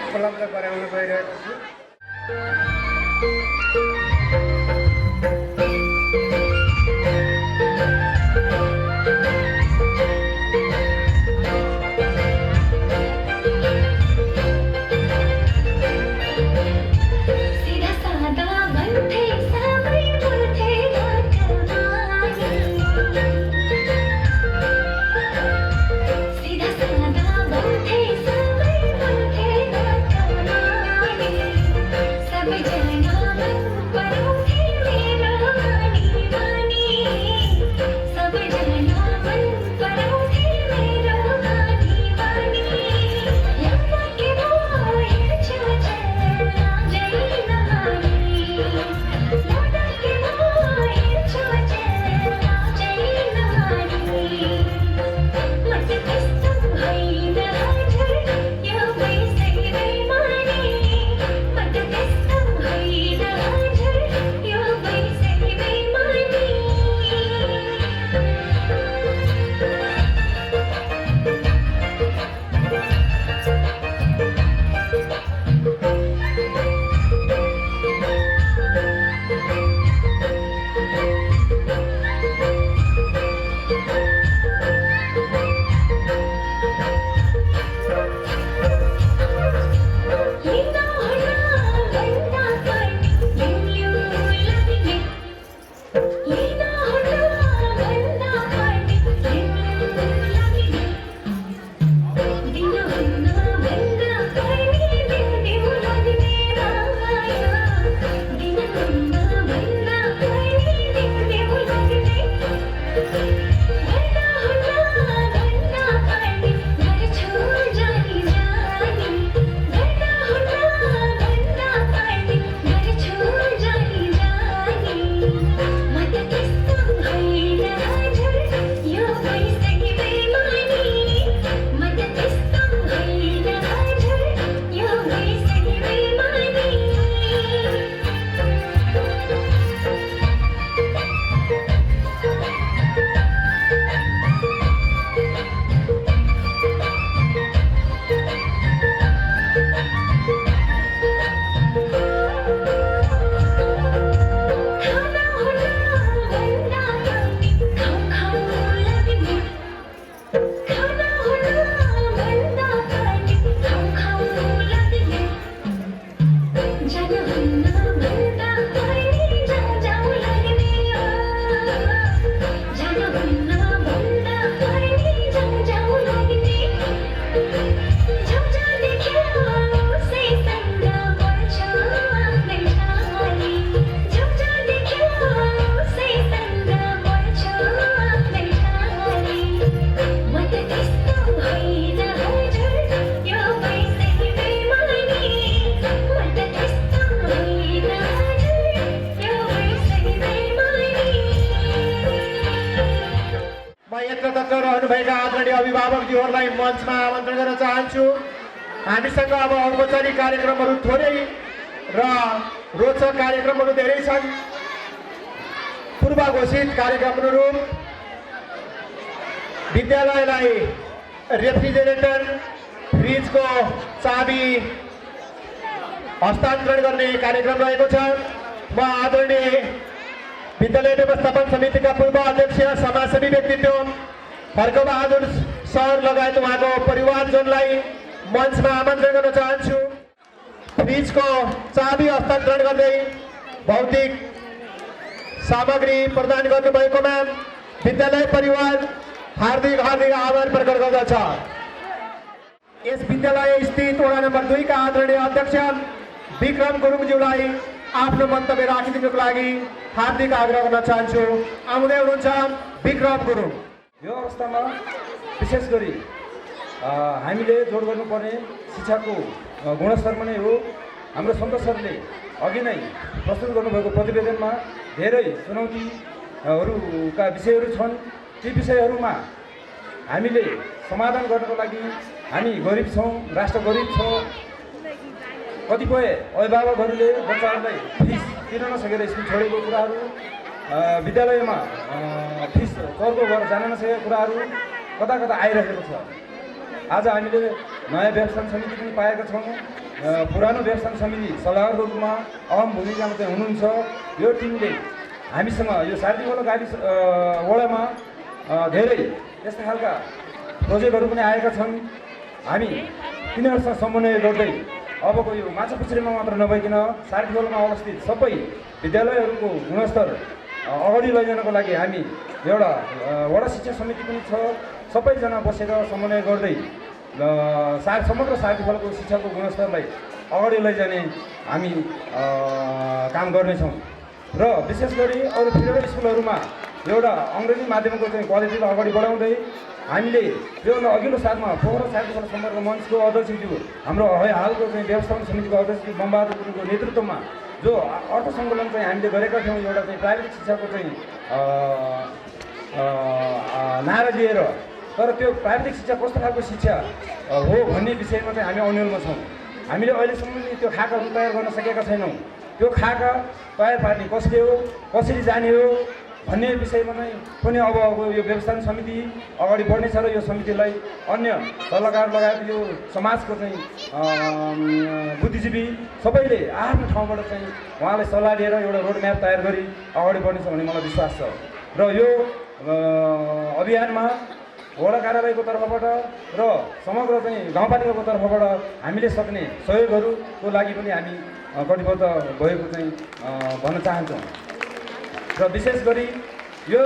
उपलब्ध गराउन गइरहेको छु। रहनुभएका आदरणीय अभिभावकज्यूहरूलाई मञ्चमा आमन्त्रण गर्न चाहन्छु। हामीसँग अब औपचारिक कार्यक्रमहरू थोरै र रोचक कार्यक्रमहरू धेरै छन्। पूर्व घोषित कार्यक्रमहरू विद्यालयलाई रेफ्रिजरेटर फ्रिजको चाबी हस्तान्तरण गर्ने कार्यक्रम रहेको छ। म आदरणीय विद्यालय व्यवस्थापन समितिका पूर्व अध्यक्ष समाजसेवी व्यक्तित्व फर्कबहादुर सर लगायत उहाँको परिवारजनलाई मञ्चमा आमन्त्रण गर्न चाहन्छु। फ्रिजको चाबी हस्तान्तरण गर्दै भौतिक सामग्री प्रदान गर्नुभएकोमा विद्यालय परिवार हार्दिक आभार प्रकट गर्दछ। यस विद्यालय स्थित वडा नम्बर 2 का आदरणीय अध्यक्ष विक्रम गुरुङज्यूलाई आफ्नो मन्तव्य राखिदिनुको लागि हार्दिक आग्रह गर्न चाहन्छु। आउँदै हुनुहुन्छ विक्रम गुरुङ। यो अवस्थामा विशेष गरी हामीले जोड गर्नुपर्ने शिक्षाको गुणस्तरमा नै हो। हाम्रो सन्तोष सरले अघि नै प्रस्तुत गर्नुभएको प्रतिवेदनमा धेरै चुनौतीहरूका विषयहरू छन्। ती विषयहरूमा हामीले समाधान गर्नको लागि हामी गरिब छौँ, राष्ट्र गरिब छ। कतिपय अभिभावकहरूले बच्चाहरूलाई फिस तिर्न नसकेर स्कुल छोडेको कुराहरू, विद्यालयमा फिस चर्को भएर जान नसकेका कुराहरू कता कता आइरहेको छ। आज हामीले नयाँ व्यवस्थापन समिति पनि पाएका छौँ। पुरानो व्यवस्थापन समिति सल्लाहकारको रूपमा अहम भूमिकामा चाहिँ हुनुहुन्छ। यो टिमले हामीसँग यो सार्दीवाला गाविस वडामा धेरै यस्ता खालका प्रोजेक्टहरू पनि आएका छन्। हामी तिनीहरूसँग समन्वय गर्दै अबको यो माछापुच्छ्रेमा मात्र नभइकन सार्दीवालामा अवस्थित सबै विद्यालयहरूको गुणस्तर अगाडि लैजानको लागि हामी एउटा वडा शिक्षा समिति पनि छ। सबैजना बसेर समन्वय गर्दै समग्र सार्दीवालाको शिक्षाको गुणस्तरलाई अगाडि लैजाने हामी काम गर्नेछौँ। र विशेष गरी अरू फेडरल स्कुलहरूमा एउटा अङ्ग्रेजी माध्यमको चाहिँ क्वालिटीलाई अगाडि बढाउँदै हामीले त्योभन्दा अघिल्लो सालमा पोखरा सार्दीवाला सम्पर्क मञ्चको अध्यक्षज्यू हाम्रो हालको चाहिँ व्यवस्थापन समितिको अध्यक्ष बमबहादुर गुरुङको नेतृत्वमा जो अर्थ सङ्कलन चाहिँ हामीले गरेका थियौँ, एउटा चाहिँ प्राइभेट शिक्षाको चाहिँ नारा दिएर, तर त्यो प्राविधिक शिक्षा कस्तो खालको शिक्षा हो भन्ने विषयमा चाहिँ हामी अन्यलमा छौँ। हामीले अहिलेसम्म त्यो खाकाहरू तयार गर्न सकेका छैनौँ। त्यो खाका तयार पार्ने कसले हो, कसरी जाने हो भन्ने विषयमा नै पनि अब यो व्यवस्थापन समिति अगाडि बढ्नेछ र यो समितिलाई अन्य सल्लाहकार लगायत यो समाजको चाहिँ बुद्धिजीवी सबैले आफ्नो ठाउँबाट चाहिँ उहाँलाई सल्लाह दिएर एउटा रोड म्याप तयार गरी अगाडि बढ्नेछ भन्ने मलाई विश्वास छ। र यो अभियानमा वडा कार्यालयको तर्फबाट र समग्र चाहिँ गाउँपालिकाको तर्फबाट हामीले सक्ने सहयोगहरूको लागि पनि हामी कटिबद्ध भएको चाहिँ भन्न चाहन्छौँ। र विशेष गरी यो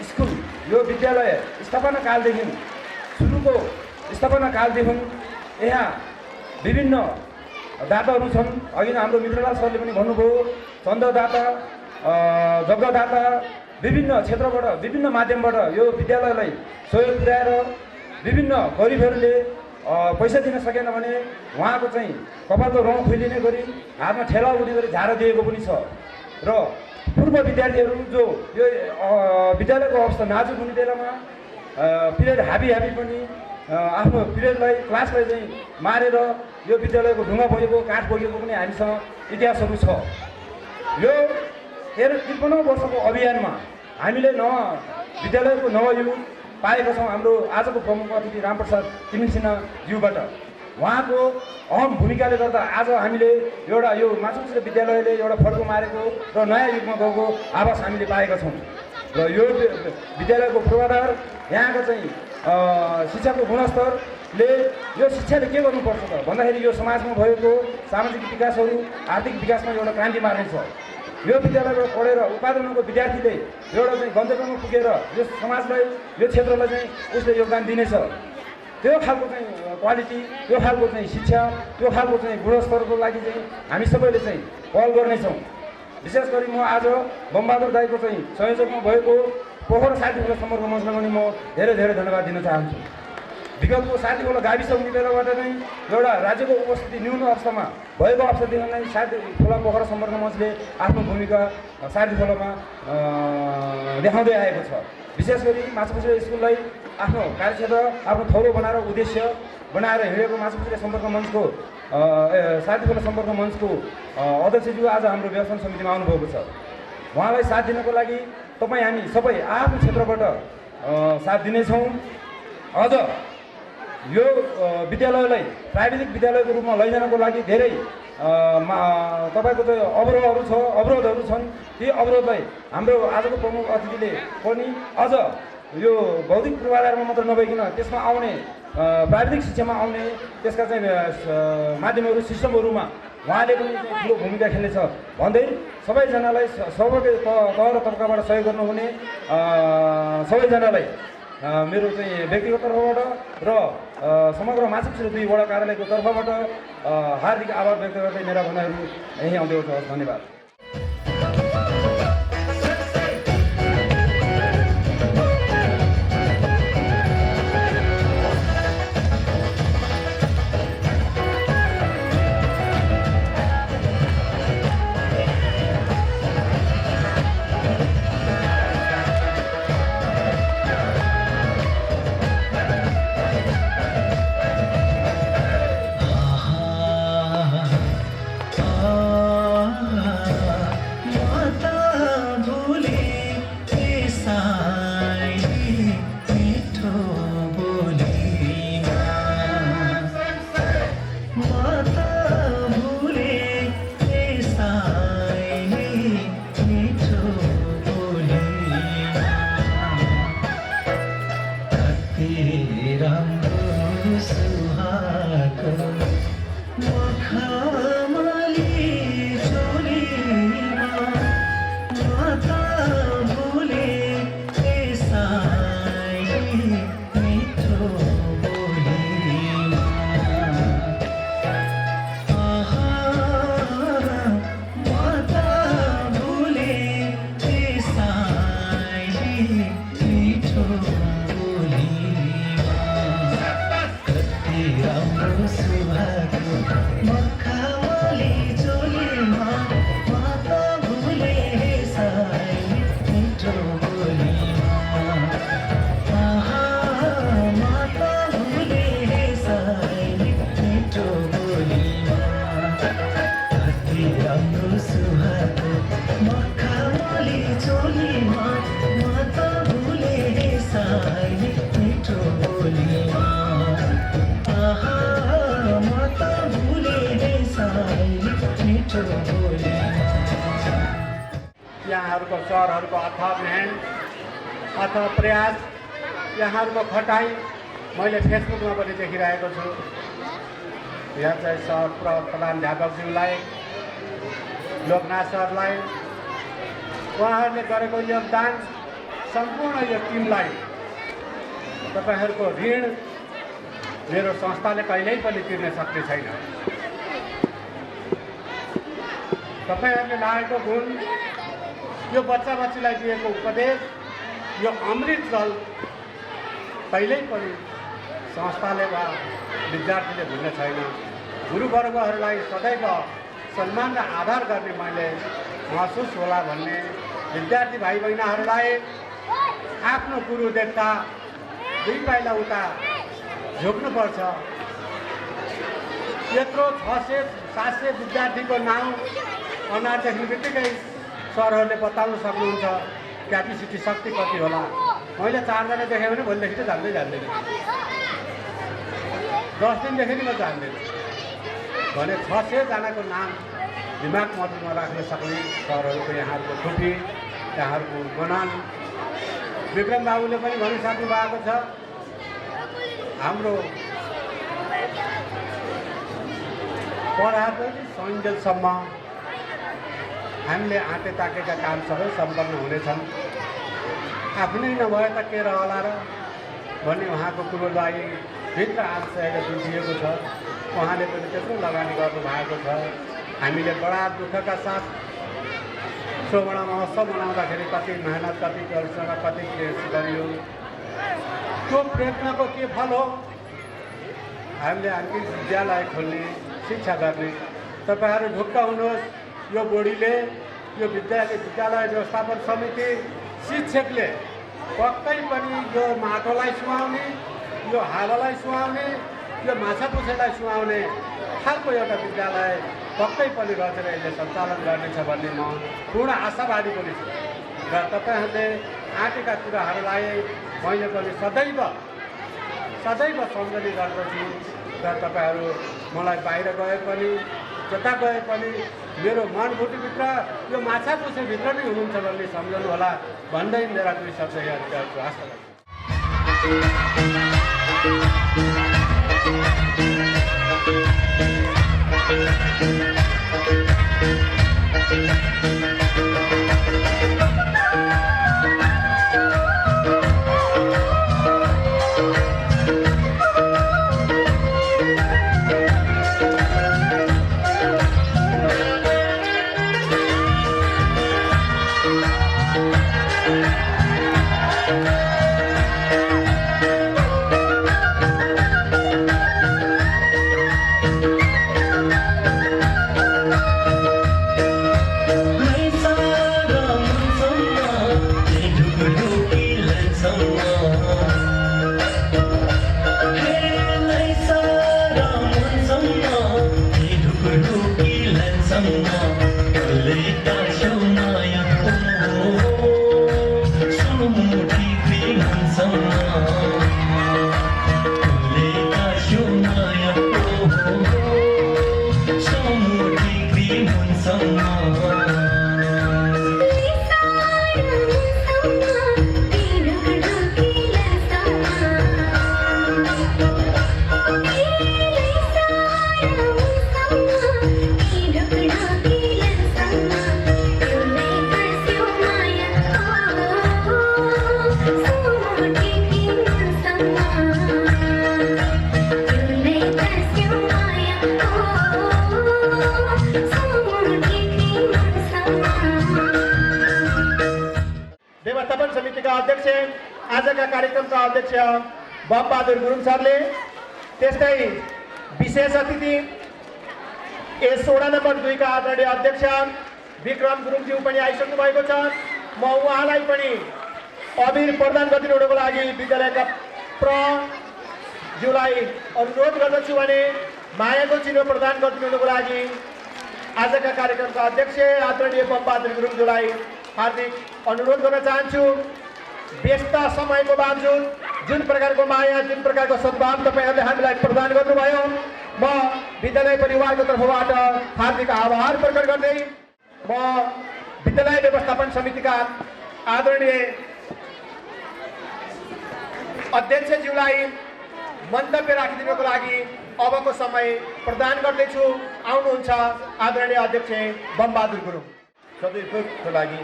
स्कुल, यो विद्यालय स्थापना कालदेखि सुरुको स्थापना कालदेखि यहाँ विभिन्न दाताहरू छन्। अघि नै हाम्रो मित्रलाल सरले पनि भन्नुभयो, चन्ददाता, जग्गादाता, विभिन्न क्षेत्रबाट विभिन्न माध्यमबाट यो विद्यालयलाई सहयोग पुर्याएर विभिन्न गरिबहरूले पैसा दिन सकेन भने उहाँको चाहिँ कपालको रौँ खुलिने गरी हातमा ठेला उठ्ने गरी झारा दिएको पनि छ। र पूर्व विद्यार्थीहरू जो यो विद्यालयको अवस्था नाजुक हुने बेलामा पिरियड हाबी पनि आफ्नो पिरियडलाई क्लासलाई चाहिँ मारेर यो विद्यालयको ढुङ्गा बोकेको, काठ बोकेको पनि हामीसँग इतिहासहरू छ। यो 53 वर्षको अभियानमा हामीले विद्यालयको नवयुग पाएका छौँ। हाम्रो आजको प्रमुख अतिथि रामप्रसाद तिमिल सिन्हाज्यूबाट उहाँको अहम भूमिकाले गर्दा आज हामीले एउटा यो माछापुच्छ्रे विद्यालयले एउटा फड्को मारेको र नयाँ युगमा गएको आवास हामीले पाएका छौँ। र यो विद्यालयको पूर्वाधार यहाँको चाहिँ शिक्षाको गुणस्तरले यो शिक्षाले के गर्नुपर्छ त भन्दाखेरि यो समाजमा भएको सामाजिक विकासहरू, आर्थिक विकासमा एउटा क्रान्ति मार्नेछ। यो विद्यालयबाट पढेर उत्पादनको विद्यार्थीले एउटा चाहिँ गन्तव्यमा पुगेर यो समाजलाई, यो क्षेत्रलाई चाहिँ उसले योगदान दिनेछ। त्यो खालको चाहिँ क्वालिटी, त्यो खालको चाहिँ शिक्षा, त्यो खालको चाहिँ गुणस्तरको लागि चाहिँ हामी सबैले चाहिँ पहल गर्नेछौँ। विशेष गरी म आज बमबहादुर दाईको चाहिँ संयोजकमा भएको पोखरा सार्दीवाला सम्पर्क मञ्चलाई पनि म धेरै धेरै धन्यवाद दिन चाहन्छु। विगतको सार्दीवाला गाविस हुने बेलाबाट नै एउटा राज्यको उपस्थिति न्यून अवस्थामा भएको अवस्थादेखि नै सार्दीवाला पोखरा सम्पर्क मञ्चले आफ्नो भूमिका सार्दीवालामा देखाउँदै आएको छ। विशेष गरी माछापुच्छ्रे स्कुललाई आफ्नो कार्यक्षेत्र, आफ्नो थौलो बनाएर उद्देश्य बनाएर हिँडेको माछापुच्छ्रे सम्पर्क मञ्चको सार्दीवाला सम्पर्क मञ्चको अध्यक्षज्यू आज हाम्रो व्यवस्थापन समितिमा आउनुभएको छ। उहाँलाई साथ दिनको लागि तपाईँ हामी सबै आफ्नो क्षेत्रबाट साथ दिनेछौँ। अझ यो विद्यालयलाई प्राविधिक विद्यालयको रूपमा लैजानको लागि धेरै तपाईँको चाहिँ अवरोधहरू छन्। ती अवरोधलाई हाम्रो आजको प्रमुख अतिथिले पनि अझ यो बौद्धिक पूर्वाधारमा मात्र नभइकन त्यसमा आउने प्राविधिक शिक्षामा आउने त्यसका चाहिँ माध्यमहरू, सिस्टमहरूमा उहाँले पनि ठुलो भूमिका खेल्नेछ भन्दै सबैजनालाई सबैको तह र तबकाबाट सहयोग गर्नुहुने सबैजनालाई मेरो चाहिँ व्यक्तिगत तर्फबाट र समग्र माछापुच्छ्रे 2 वडा कार्यालयको तर्फबाट हार्दिक आभार व्यक्त गर्दै मेरा भनाइहरू यहीँ आउँदै छ। धन्यवाद। राम्रो सुहाएको मखमली चोलीमा माता भुले त्यसलाई मिठो बोलीमा माता भुले त्यसलाई मिठो बोलीमा कति राम्रो सुहाएको मखमली चोलीमा माता भुले त्यसलाई मिठो बोलीमा माता भुले त्यसलाई मिठो बोलीमा कति राम्रो सुहाएको मखमली चोलीमा माता भुले त्यसलाई मिठो बोलीमा माता भुले त्यसलाई मिठो बोलीमा यहाँहरूको सरहरूको अथक मेहनत अथक प्रयास यहाँहरूको खटाइ मैले फेसबुकमा पनि देखिरहेको छु। यहाँ चाहिँ सर प्रधानाध्यापकज्यूलाई लोकनाथ सरलाई उहाँहरूले गरेको योगदान सम्पूर्ण यो टिमलाई तपाईँहरूको ऋण मेरो संस्थाले कहिल्यै पनि तिर्न सक्ने छैन। तपाईँहरूले लागेको गुण यो बच्चा बच्चीलाई दिएको उपदेश यो अमृत जल कहिल्यै पनि संस्थाले वा विद्यार्थीले भुल्ने छैन। गुरुवर्गहरूलाई सदैव सम्मान र आदर गर्ने मैले महसुस होला भन्ने विद्यार्थी भाइ बहिनीहरूलाई आफ्नो गुरु देवता दुई पाइला उता झुक्नुपर्छ। यत्रो 600-700 विद्यार्थीको नाउँ अनुहार देख्ने बित्तिकै सरहरूले बताउन सक्नुहुन्छ क्यापेसिटी शक्ति कति होला। मैले 4 जना देखेँ भने भोलिदेखि त जान्दै जान्दैन, 10 दिनदेखि म जान्दैन भने 600 जनाको नाम दिमाग मनमा राख्न सक्ने सरहरूको यहाँहरूको खुटी यहाँहरूको गुणन। विक्रम बाबुले पनि भनिसक्नु भएको छ हाम्रो पढाएको सञ्जेलसम्म हामीले आँटे ताकेका काम सबै सम्पन्न हुनेछन्। आफ्नै नभए त के रहला र भन्ने उहाँको कुरोलाई भित्र आशयले बुझिएको छ। उहाँले पनि त्यत्रो लगानी गर्नुभएको छ। हामीले बडा दुःखका साथ स्वर्ण महोत्सव मनाउँदाखेरि कति मेहनत कति परिश्रम कति प्रयास गरियो। त्यो प्रयत्नको के फल हो? हामीले आन्तरिक विद्यालय खोल्ने शिक्षा गर्ने। तपाईँहरू ढुक्क हुनुहोस्, यो बोडीले यो विद्यालय व्यवस्थापन समिति शिक्षकले पक्कै पनि यो माटोलाई सुहाउने यो हावालाई सुहाउने यो माछा पुछेलाई सुहाउने खालको एउटा विद्यालय पक्कै पनि रचेर यसले सञ्चालन गर्नेछ भन्ने म पूर्ण आशावादी पनि छु। र तपाईँहरूले आँटेका कुराहरूलाई मैले पनि सदैव सम्झने गर्दछु। र तपाईँहरू मलाई बाहिर गए पनि जता गए पनि मेरो मनभुटीभित्र यो माछा पुछेभित्र नै हुनुहुन्छ भन्ने सम्झनु होला भन्दै मेरा 2 शब्द यहाँ गर्छु। आशा अध्यक्ष आजका कार्यक्रमका अध्यक्ष बमबहादुर गुरुङ सरले, त्यस्तै विशेष अतिथि यस वडा नम्बर 2 का आदरणीय अध्यक्ष विक्रम गुरुङज्यू पनि आइसक्नु भएको छ। म उहाँलाई पनि अबिर प्रदान गरिदिनुको लागि विद्यालयका प्रज्यूलाई अनुरोध गर्दछु भने मायाको चिनो प्रदान गरिदिनुको लागि आजका कार्यक्रमका अध्यक्ष आदरणीय बमबहादुर गुरुङज्यूलाई हार्दिक अनुरोध गर्न चाहन्छु। व्यस्त समयको बावजुद जुन प्रकारको माया, जुन प्रकारको सद्भाव तपाईँहरूले हामीलाई प्रदान गर्नुभयो, म विद्यालय परिवारको तर्फबाट हार्दिक आभार प्रकट गर्दै म विद्यालय व्यवस्थापन समितिका आदरणीय अध्यक्षज्यूलाई मन्तव्य राखिदिनुको लागि अबको समय प्रदान गर्दैछु। आउनुहुन्छ आदरणीय अध्यक्ष बमबहादुर गुरुङ। सदुपयोगको लागि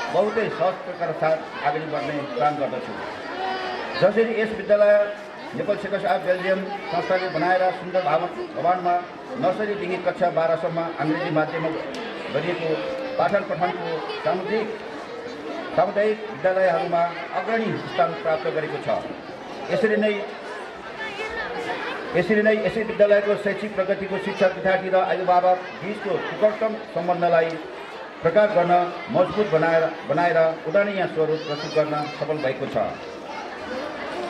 बहुतै सहज प्रकार साथ अगाडि बढ्ने काम गर्दछु। जसरी यस विद्यालय नेपाल शिक्षा बेल्जियम संस्थाले बनाएर सुन्दर भवनमा नर्सरीदेखि कक्षा 12 सम्म अङ्ग्रेजी माध्यममा गरिएको पाठन पठनको सामुदायिक विद्यालयहरूमा अग्रणी स्थान प्राप्त गरेको छ। यसरी नै यसै विद्यालयको शैक्षिक प्रगतिको शिक्षक, विद्यार्थी र अभिभावक बीचको निकटतम सम्बन्धलाई प्रकाश गर्न, मजबुत बनाएर उदाहरणीय स्वरूप प्रस्तुत गर्न सफल भएको छ।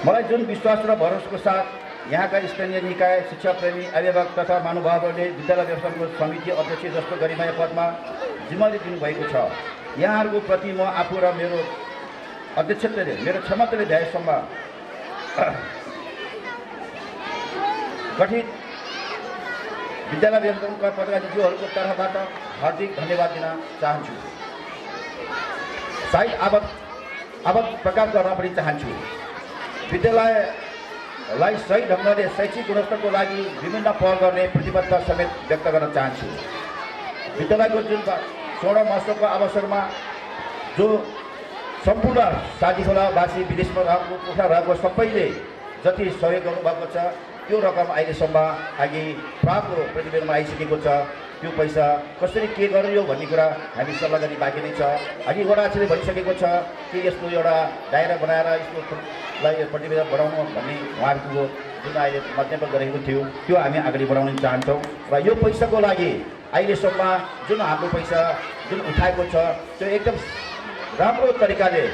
मलाई जुन विश्वास र भरोसाको साथ यहाँका स्थानीय निकाय, शिक्षाप्रेमी, अभिभावक तथा महानुभावहरूले विद्यालय व्यवस्थापन समिति अध्यक्ष जस्तो गरिमाया पदमा जिम्मेवारी दिनुभएको छ, यहाँहरूको प्रति म आफू र मेरो अध्यक्षताले, मेरो क्षमताले भ्याएसम्म गठित विद्यालय व्यवस्थापनका पदाधिकारीहरूको तर्फबाट हार्दिक धन्यवाद दिन चाहन्छु। सायद अब प्रकाश गर्न पनि चाहन्छु। विद्यालयलाई सही ढङ्गले शैक्षिक गुणस्तरको लागि विभिन्न पहल गर्ने प्रतिबद्धता समेत व्यक्त गर्न चाहन्छु। विद्यालयको जुन स्वर्ण महोत्सवको अवसरमा जो सम्पूर्ण साथीखोलावासी, विदेशमा रहेको, उठा रहेको सबैले जति सहयोग गर्नुभएको छ, त्यो रकम अहिलेसम्म अघि प्राप्त प्रतिवेदनमा आइसकेको छ। त्यो पैसा कसरी के गर्यो भन्ने कुरा हामी सल्लाह गर्ने बाँकी नै छ। अघि वडाले भनिसकेको छ कि यसको एउटा दायरा बनाएर यसकोलाई प्रतिवेदन बढाउनु भन्ने उहाँहरूको जुन अहिले मध्यमा गरेको थियो, त्यो हामी अगाडि बढाउन चाहन्छौँ। र यो पैसाको लागि अहिलेसम्म जुन हाम्रो पैसा जुन उठाएको छ, त्यो एकदम राम्रो तरिकाले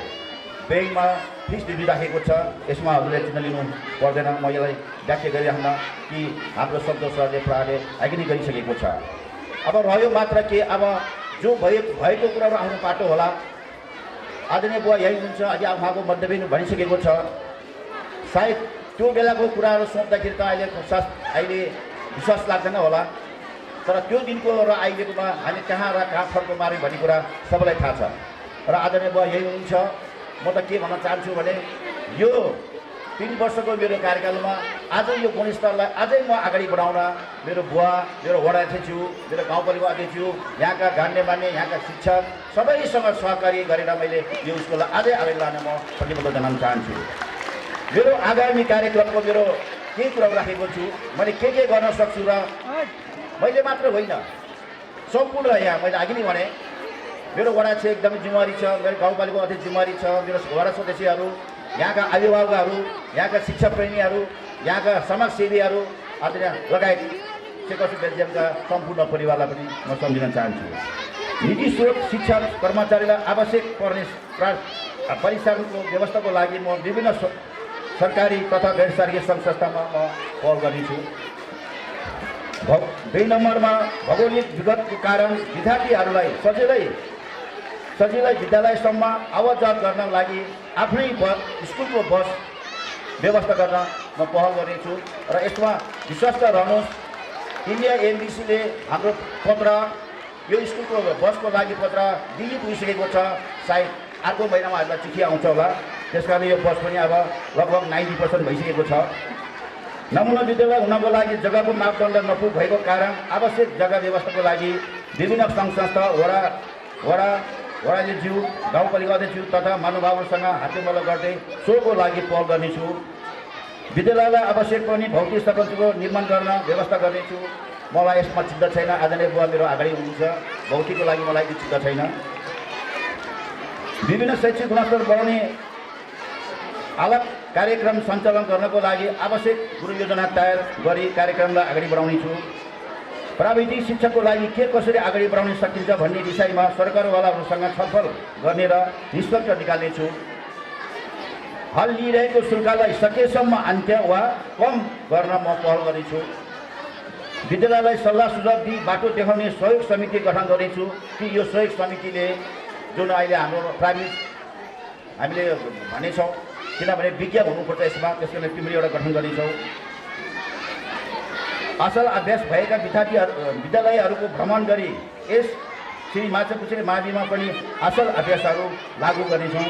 ब्याङ्कमा फिक्स दिइराखेको छ। यसमा हजुरले चिन्ता लिनु पर्दैन। म यसलाई व्याख्या गरिराख्न कि हाम्रो सन्तोष सरले प्रायले अघि नै गरिसकेको छ। अब रह्यो मात्र के, अब जो भएको कुराहरू आफ्नो पाटो होला। आदरणीय बुवा यही हुन्छ, अझै उहाँको मन्तव्य भनिसकेको छ। सायद त्यो बेलाको कुराहरू सोच्दाखेरि त अहिले विश्वास लाग्दैन होला, तर त्यो दिनको र अहिलेकोमा हामी कहाँ र कहाँ फर्क मार्यो भन्ने कुरा सबैलाई थाहा छ। र आदरणीय बुवा यही हुन्छ। म त के भन्न चाहन्छु भने यो 3 वर्षको मेरो कार्यकालमा आज यो गुणस्तरलाई अझै म अगाडि बढाउन मेरो बुवा, मेरो वडा अध्यक्षज्यू, मेरो गाउँपालिका अध्यक्षज्यू, यहाँका गण्यमान्य, यहाँका शिक्षक सबैसँग सहकारी गरेर मैले यो स्कुललाई अझै अगाडि लान म प्रतिबद्ध जनाउन चाहन्छु। मेरो आगामी कार्यक्रमको मेरो केही कुराहरू राखेको छु। मैले के गर्न सक्छु र मैले मात्र होइन, सम्पूर्ण यहाँ मैले अघि नै भने मेरो वडा चाहिँ एकदमै जिम्मेवारी छ, मेरो गाउँपालिका अध्यक्ष जिम्मेवारी छ, मेरो वडा सदस्यहरू, यहाँका अभिभावकहरू, यहाँका शिक्षाप्रेमीहरू, यहाँका समाजसेवीहरू आदि लगायत शिक्षा बेल्जियमका सम्पूर्ण परिवारलाई पनि म सम्झिन चाहन्छु। निजी स्रोत शिक्षा कर्मचारीलाई आवश्यक पर्ने परिचालनको व्यवस्थाको लागि म विभिन्न सरकारी तथा गैर सरकारी सङ्घ संस्थामा म पहल गर्नेछु। 2 नम्बरमा भौगोलिक विगतको कारण विद्यार्थीहरूलाई सजिलै विद्यालयसम्म आवाज गर्न लागि आफ्नै स्कुलको बस व्यवस्था गर्न म पहल गर्नेछु। र यसमा विश्वास रहनुहोस्, इन्डिया एमबिसीले हाम्रो पत्र, यो स्कुलको बसको लागि पत्र दिल्ली पुगिसकेको छ। सायद अर्को महिनामा हामीलाई चिठी आउँछ होला। त्यस कारणले यो बस पनि अब लगभग 90% भइसकेको छ। नमुना विद्यालय हुनको लागि जग्गाको मापदण्ड नपुग भएको कारण आवश्यक जग्गा व्यवस्थाको लागि विभिन्न सङ्घ संस्था, वडाज्यू, गाउँपालिका अध्यक्षज्यू तथा महानुभावहरूसँग हातेमालो गर्दै सोको लागि पहल गर्नेछु। विद्यालयलाई आवश्यक पर्ने भौतिक संरचनाको निर्माण गर्न व्यवस्था गर्नेछु। मलाई यसमा चिन्ता छैन। आदरणीय बुवा मेरो अगाडि हुनुहुन्छ, भौतिकको लागि मलाई चिन्ता छैन। विभिन्न शैक्षिक गुणस्तर बढाउने अलग कार्यक्रम सञ्चालन गर्नको लागि आवश्यक गुरु योजना तयार गरी कार्यक्रमलाई अगाडि बढाउनेछु। प्राविधिक शिक्षाको लागि के कसरी अगाडि बढाउन सकिन्छ भन्ने विषयमा सरकारवालाहरूसँग छलफल गर्ने र निष्कर्ष निकाल्नेछु। हाल लिइरहेको शुल्कलाई सकेसम्म अन्त्य वा कम गर्न म पहल गर्नेछु। विद्यालयलाई सल्लाह सुझाव दिई बाटो देखाउने सहयोग समिति गठन गर्नेछु कि यो सहयोग समितिले जुन अहिले हाम्रो प्राविधिक हामीले भनेछौँ, किनभने विज्ञान हुनुपर्छ यसमा, त्यसको लागि तिम्रो एउटा गठन गर्नेछौँ। असल अभ्यास भएका विद्यालयहरूको भ्रमण गरी यस श्री माछापुच्छ्रे माविमा पनि असल अभ्यासहरू लागू गर्नेछौँ।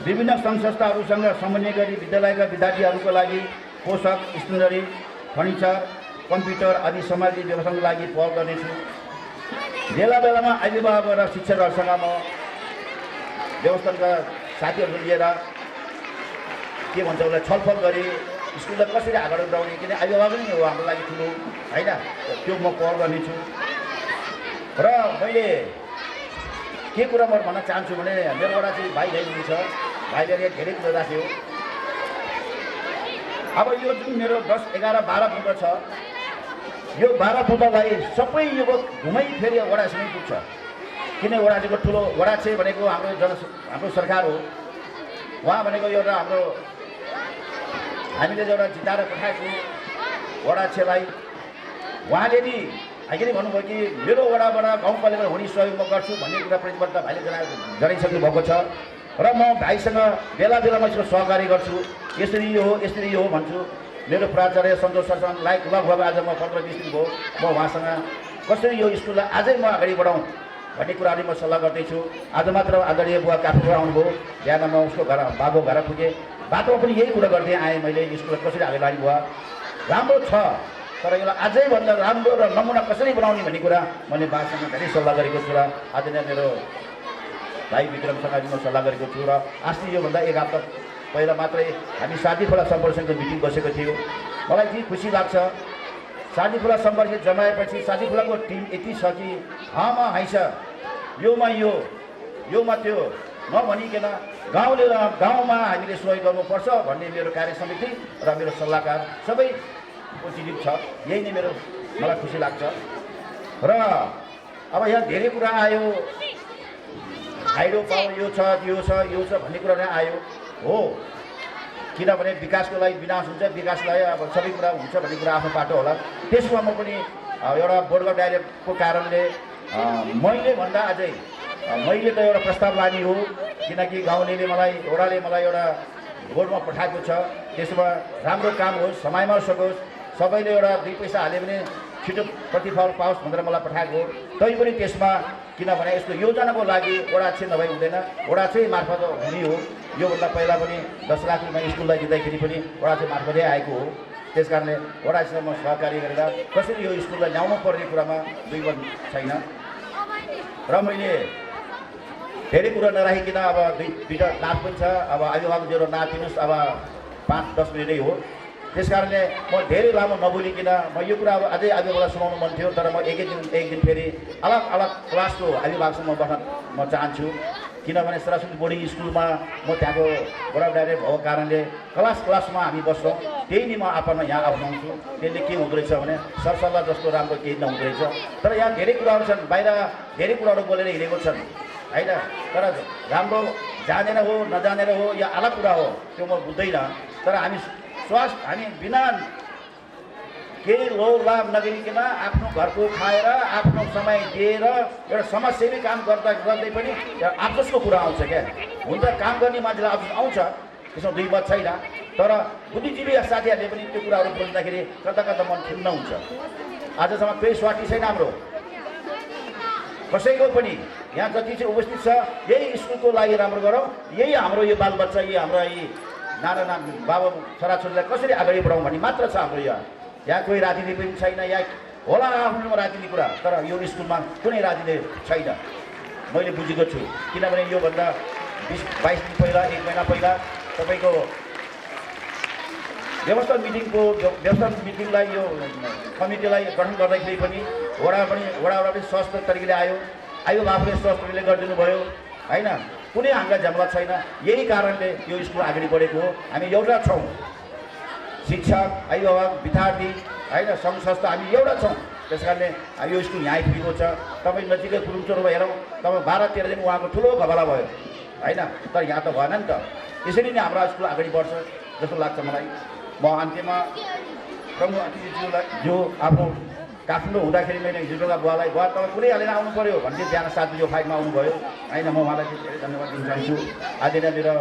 विभिन्न सङ्घ संस्थाहरूसँग समन्वय गरी विद्यालयका विद्यार्थीहरूको लागि पोषक, स्टेसनरी, फर्निचर, कम्प्युटर आदि सामग्री व्यवस्थाको लागि पहल गर्नेछु। बेला बेलामा अभिभावक र शिक्षकहरूसँग म व्यवस्थाका साथीहरू लिएर के भन्छ उसलाई छलफल गरी स्कुललाई कसरी अगाडि बढाउने, किन अभिभावक नै हो हाम्रो लागि ठुलो होइन, त्यो म पहल गर्नेछु। र मैले के कुरा म भन्न चाहन्छु भने मेरोबाट चाहिँ भाइ ल्याइदिन्छ, भाइले धेरै कुरा राख्यो। अब यो जुन मेरो 10, 11, 12 पुत्र छ, यो 12 पुत्रलाई सबै युवक घुमाइफेरि वडासम्म पुग्छ। किन वडाजीको ठुलो वडा चाहिँ भनेको हाम्रो सरकार हो। उहाँ भनेको एउटा हाम्रो हामीले एउटा जिताएर पठाएको वडा छेलाई उहाँले नि अहिले भन्नुभयो कि मेरो वडाबाट गाउँपालिका हुने सहयोग म गर्छु भन्ने कुरा प्रतिबद्धता भाइले जनाइसक्नु भएको छ। र म भाइसँग बेला बेलामा यसको सहकारी गर्छु। यसरी यो हो, यसरी यो हो भन्छु। मेरो प्राचार्य सन्तोष सरसँग लगभग आज म 15-20 दिन भयो म उहाँसँग कसरी यो स्कुललाई अझै म अगाडि बढाउँ भन्ने कुराहरू म सल्लाह गर्दैछु। आज मात्र आदरणीय बुवा काठमाडौँ आउनुभयो, बिहान म उसको घर बाबु घर पुगेँ, बाटोमा पनि यही कुरा गर्दै आएँ मैले, स्कुललाई कसरी अगाडि लाने भयो, राम्रो छ तर यसलाई अझै भन्दा राम्रो र नमुना कसरी बनाउने भन्ने कुरा मैले बासँग धेरै सल्लाह गरेको छु। र आदरणीय मेरो भाइ विक्रमसँग पनि म सल्लाह गरेको छु। र अस्ति योभन्दा 1 हप्ता पहिला मात्रै हामी साथी खोला सम्पर्कको मिटिङ बसेको थियो। मलाई चाहिँ खुसी लाग्छ, साथी खोला सम्पर्क जमाएपछि साथी खोलाको टिम यति छ कि हामा हैछ, योमा यो, योमा त्यो नभनिकन गाउँमा हामीले सहयोग गर्नुपर्छ भन्ने मेरो कार्य समिति र मेरो सल्लाहकार सबै पोजिटिभ छ। यही नै मलाई खुसी लाग्छ। र अब यहाँ धेरै कुरा आयो, हाइड्रो पावर यो छ, त्यो छ, यो छ भन्ने कुरा नै आयो हो। किनभने विकासको लागि विनाश हुन्छ, विकासलाई अब सबै कुरा हुन्छ भन्ने कुरा आफ्नो पाटो होला। त्यसमा म पनि एउटा बोर्ड अफ डाइरेक्टरको कारणले मैले भन्दा अझै मैले त एउटा प्रस्ताव लाने हो, किनकि गाउँले मलाई वडाले मलाई एउटा बोर्डमा पठाएको छ। त्यसमा राम्रो काम होस्, समयमा सकोस्, सबैले एउटा 2 पैसा हाल्यो भने छिटो प्रतिफल पाओस् भनेर मलाई पठाएको हो। तैपनि त्यसमा किनभने यसको योजनाको लागि वडा चाहिँ नभई हुँदैन, वडा चाहिँ मार्फत हुने हो। योभन्दा पहिला पनि 10 लाख रुपियाँ स्कुललाई दिँदाखेरि पनि वडा चाहिँ मार्फतै आएको हो। त्यस कारणले वडासँग म सहकारी गरेर कसरी यो स्कुललाई ल्याउनु पर्ने कुरामा दुईमत छैन। र मैले धेरै कुरा नराखिकन अब दुईवटा नाच पनि छ, अब अभिभावक जेरो नाचिनुहोस्, अब 5-10 मिनटै हो। त्यस कारणले म धेरै लामो नबोलिकन म यो कुरा अब अझै अभिभावकलाई सुनाउनु मन थियो, तर म एक दिन फेरि अलग अलग क्लासको अभिभावकसँग बस्न म चाहन्छु। किनभने सरस्वती बोर्डिङ स्कुलमा म त्यहाँको बोर्ड अफ डाइरेक्टर भएको कारणले क्लासमा हामी बस्छौँ, त्यही नै म आफूमा यहाँ आउनुहुन्छ। त्यसले के हुँदो रहेछ भने सरसल्लाह जस्तो राम्रो केही नहुँदो रहेछ। तर यहाँ धेरै कुराहरू छन्, बाहिर धेरै कुराहरू बोलेर हिँडेको छन् होइन, तर राम्रो जानेर हो नजानेर हो या अलग कुरा हो त्यो म बुझ्दैन। तर हामी बिना केही लोभ लाभ नगरिकन आफ्नो घरको खाएर आफ्नो समय दिएर एउटा समाजसेवी काम गर्दै पनि आपसको कुरा आउँछ क्या। हुन त काम गर्ने मान्छेलाई आपस आउँछ, त्यसमा दुई मत छैन। तर बुद्धिजीवी साथीहरूले पनि त्यो कुराहरू बोल्दाखेरि कता कता मन खिन्न हुन्छ। आजसम्म केही स्वार्थी छैन हाम्रो कसैको पनि। यहाँ जति चाहिँ उपस्थित छ यही स्कुलको लागि राम्रो गरौँ, यही हाम्रो यो बालबच्चा, यही हाम्रो यी नाना बाबा छोराछोरीलाई कसरी अगाडि बढाउँ भन्ने मात्र छ हाम्रो यहाँ कोही राजनीति पनि छैन। यहाँ होला आफ्नो राजनीति कुरा, तर यो स्कुलमा कुनै राजनीति छैन मैले बुझेको छु। किनभने योभन्दा 20-22 दिन पहिला 1 महिना पहिला तपाईँको व्यवस्था मिटिङलाई यो कमिटीलाई गठन गर्दाखेरि पनि वडाबाट पनि स्वस्थ तरिकाले आयो, अभिभावकले स्वस्थ तरिकाले गरिदिनु भयो होइन। कुनै हामीलाई जमघट छैन। यही कारणले यो स्कुल अगाडि बढेको हो। हामी एउटा छौँ, शिक्षक, अभिभावक, विद्यार्थी होइन, सङ्घ संस्था हामी एउटा छौँ। त्यस कारणले यो स्कुल यहाँ आइपुगेको छ। तपाईँ नजिकै कुरुम्चोरमा हेरौँ, तपाईँ 12-13 दिन उहाँको ठुलो घबला भयो होइन, तर यहाँ त भएन नि त। यसरी नै हाम्रो स्कुल अगाडि बढ्छ जस्तो लाग्छ मलाई। म अन्त्यमा प्रमुख अतिथिज्यूलाई जो आफ्नो काठमाडौँ हुँदाखेरि मैले हिजोका बुवालाई बुवा तपाईँ कुनै हालेर आउनु पऱ्यो भन्थे, बिहान 7 बजी 5 मा आउनुभयो होइन। म उहाँलाई धेरै धन्यवाद दिन चाहन्छु। आज मेरो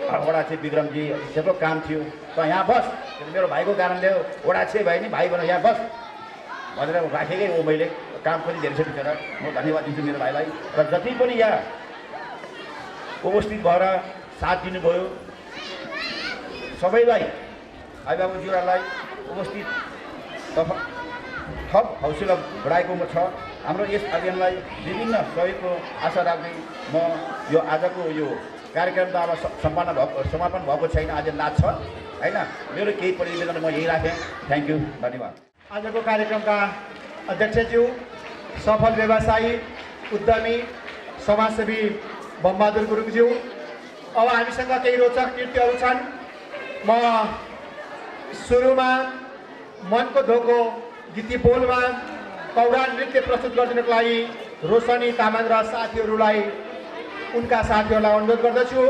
वडा चाहिँ विक्रमजी त्यत्रो काम थियो, त यहाँ बस, मेरो भाइको कारणले वडा चाहिँ भाइ नि भाइ भनेर यहाँ बस भनेर राखेकै हो मैले। काम पनि धेरै छ बिचरा, म धन्यवाद दिन्छु मेरो भाइलाई। र जति पनि यहाँ उपस्थित भएर साथ दिनुभयो सबैलाई, अभिभावकज्यूहरूलाई उपस्थित थप हौसला बढाएको छ। हाम्रो यस अभियानलाई विभिन्न सहयोगको आशा राख्दै म यो आजको यो कार्यक्रम त अब समापन भएको छैन, आज नाच छ होइन। मेरो केही प्रतिवेदन म यही राखेँ। थ्याङ्क यू, धन्यवाद। आजको कार्यक्रमका अध्यक्षज्यू, सफल व्यवसायी, उद्यमी, समाजसेवी बमबहादुर गुरुङज्यू, अब हामीसँग केही रोचक नृत्यहरू छन्। म सुरुमा मनको धोको गीती बोलमा कौडा नृत्य प्रस्तुत गरिदिनको लागि रोशनी तामाङ र साथीहरूलाई, उनका साथीहरूलाई अनुरोध गर्दछु।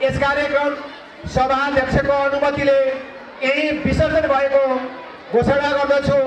यस कार्यक्रम सभाध्यक्षको अनुमतिले यही विसर्जन भएको घोषणा गर्दछु।